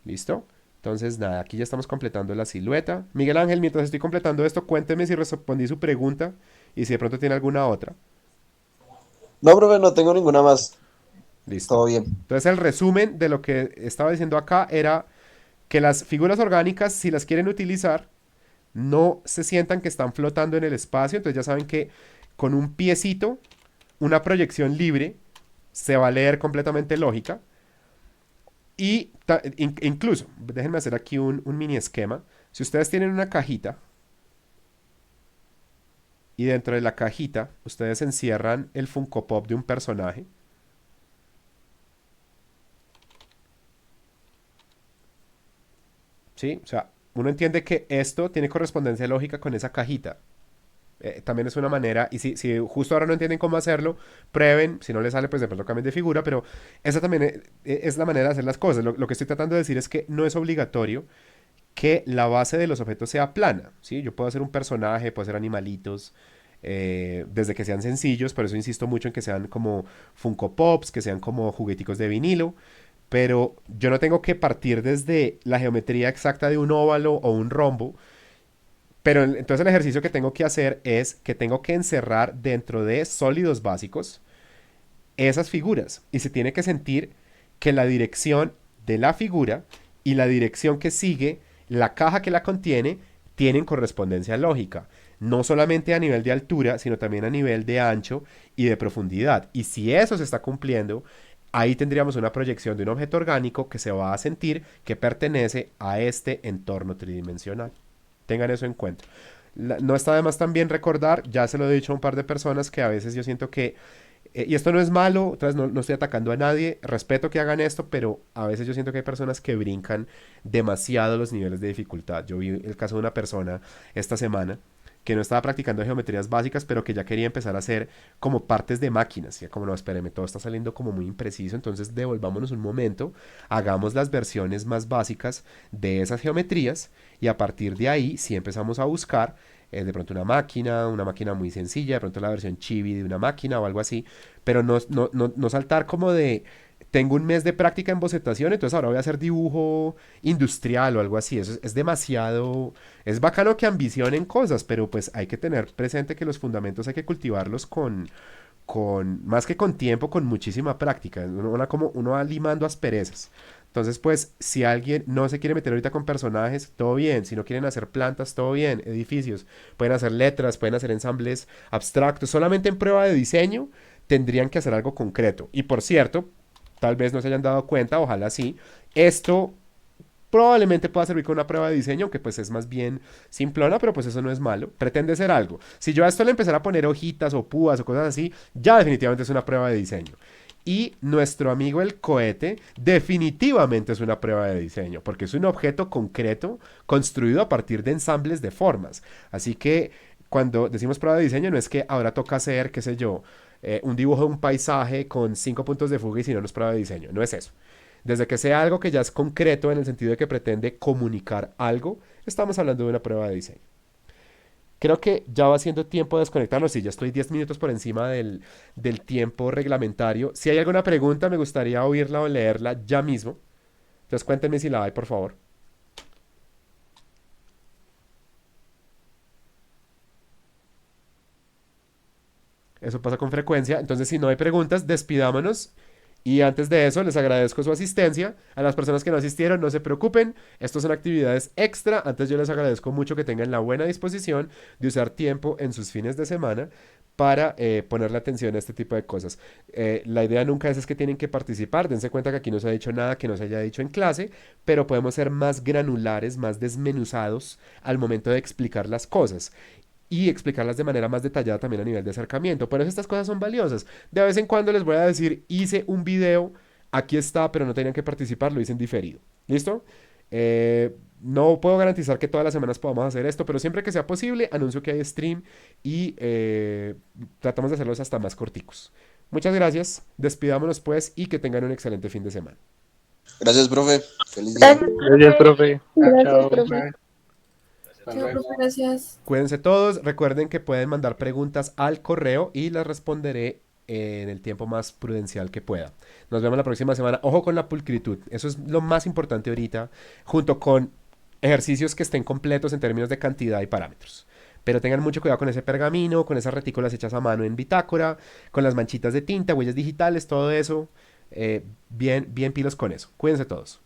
¿Listo? Entonces, nada, aquí ya estamos completando la silueta. Miguel Ángel, mientras estoy completando esto, cuénteme si respondí su pregunta y si de pronto tiene alguna otra. No, profe, no tengo ninguna más. Listo. Todo bien. Entonces, el resumen de lo que estaba diciendo acá era que las figuras orgánicas, si las quieren utilizar, no se sientan que están flotando en el espacio. Entonces, ya saben que con un piecito, una proyección libre, se va a leer completamente lógica. Y incluso, déjenme hacer aquí un mini esquema. Si ustedes tienen una cajita y dentro de la cajita ustedes encierran el Funko Pop de un personaje, ¿sí? O sea, uno entiende que esto tiene correspondencia lógica con esa cajita. También es una manera, y si justo ahora no entienden cómo hacerlo, prueben, si no les sale, pues de pronto cambien de figura, pero esa también es la manera de hacer las cosas. Lo que estoy tratando de decir es que no es obligatorio que la base de los objetos sea plana, ¿sí? Yo puedo hacer un personaje, puedo hacer animalitos, desde que sean sencillos, por eso insisto mucho en que sean como Funko Pops, que sean como jugueticos de vinilo, pero yo no tengo que partir desde la geometría exacta de un óvalo o un rombo, pero entonces el ejercicio que tengo que hacer es que tengo que encerrar dentro de sólidos básicos esas figuras y se tiene que sentir que la dirección de la figura y la dirección que sigue la caja que la contiene tienen correspondencia lógica, no solamente a nivel de altura, sino también a nivel de ancho y de profundidad. Y si eso se está cumpliendo, ahí tendríamos una proyección de un objeto orgánico que se va a sentir que pertenece a este entorno tridimensional. Tengan eso en cuenta. No está de más también recordar, ya se lo he dicho a un par de personas, que a veces yo siento que y esto no es malo, otra vez no estoy atacando a nadie, respeto que hagan esto, pero a veces yo siento que hay personas que brincan demasiado los niveles de dificultad. Yo vi el caso de una persona esta semana que no estaba practicando geometrías básicas, pero que ya quería empezar a hacer como partes de máquinas. Y como no, espéreme, todo está saliendo como muy impreciso, entonces devolvámonos un momento, hagamos las versiones más básicas de esas geometrías y a partir de ahí sí empezamos a buscar de pronto una máquina muy sencilla, de pronto la versión chibi de una máquina o algo así, pero no saltar como de, tengo un mes de práctica en bocetación, entonces ahora voy a hacer dibujo industrial o algo así, eso es demasiado, es bacano que ambicionen cosas, pero pues hay que tener presente que los fundamentos hay que cultivarlos más que con tiempo, con muchísima práctica, uno va limando asperezas. Entonces, pues, si alguien no se quiere meter ahorita con personajes, todo bien. Si no quieren hacer plantas, todo bien. Edificios, pueden hacer letras, pueden hacer ensambles abstractos. Solamente en prueba de diseño tendrían que hacer algo concreto. Y por cierto, tal vez no se hayan dado cuenta, ojalá sí, esto probablemente pueda servir con una prueba de diseño, aunque pues es más bien simplona, pero pues eso no es malo. Pretende ser algo. Si yo a esto le empezara a poner hojitas o púas o cosas así, ya definitivamente es una prueba de diseño. Y nuestro amigo el cohete definitivamente es una prueba de diseño, porque es un objeto concreto construido a partir de ensambles de formas. Así que cuando decimos prueba de diseño no es que ahora toca hacer, qué sé yo, un dibujo de un paisaje con 5 puntos de fuga y si no, no es prueba de diseño. No es eso. Desde que sea algo que ya es concreto en el sentido de que pretende comunicar algo, estamos hablando de una prueba de diseño. Creo que ya va siendo tiempo de desconectarnos. Sí, ya estoy 10 minutos por encima del tiempo reglamentario. Si hay alguna pregunta, me gustaría oírla o leerla ya mismo. Entonces cuéntenme si la hay, por favor. Eso pasa con frecuencia. Entonces, si no hay preguntas, despidámonos. Y antes de eso, les agradezco su asistencia. A las personas que no asistieron, no se preocupen. Estas son actividades extra. Antes yo les agradezco mucho que tengan la buena disposición de usar tiempo en sus fines de semana para ponerle atención a este tipo de cosas. La idea nunca es que tienen que participar. Dense cuenta que aquí no se ha dicho nada que no se haya dicho en clase, pero podemos ser más granulares, más desmenuzados al momento de explicar las cosas. y explicarlas de manera más detallada también a nivel de acercamiento. Por eso estas cosas son valiosas. De vez en cuando les voy a decir, hice un video, aquí está, pero no tenían que participar, lo hice en diferido. ¿Listo? No puedo garantizar que todas las semanas podamos hacer esto, pero siempre que sea posible, anuncio que hay stream y tratamos de hacerlos hasta más corticos. Muchas gracias, despidámonos pues y que tengan un excelente fin de semana. Gracias, profe. Feliz día. Gracias, Gracias, profe. profe. Gracias, Chao. profe. Bye. Hasta Chao, luego. profe. Gracias. Cuídense todos, recuerden que pueden mandar preguntas al correo y las responderé en el tiempo más prudencial que pueda. Nos vemos la próxima semana. Ojo con la pulcritud, eso es lo más importante ahorita, junto con ejercicios que estén completos en términos de cantidad y parámetros. Pero tengan mucho cuidado con ese pergamino, con esas retículas hechas a mano en bitácora, con las manchitas de tinta, huellas digitales, todo eso. Bien, bien pilos con eso. Cuídense todos.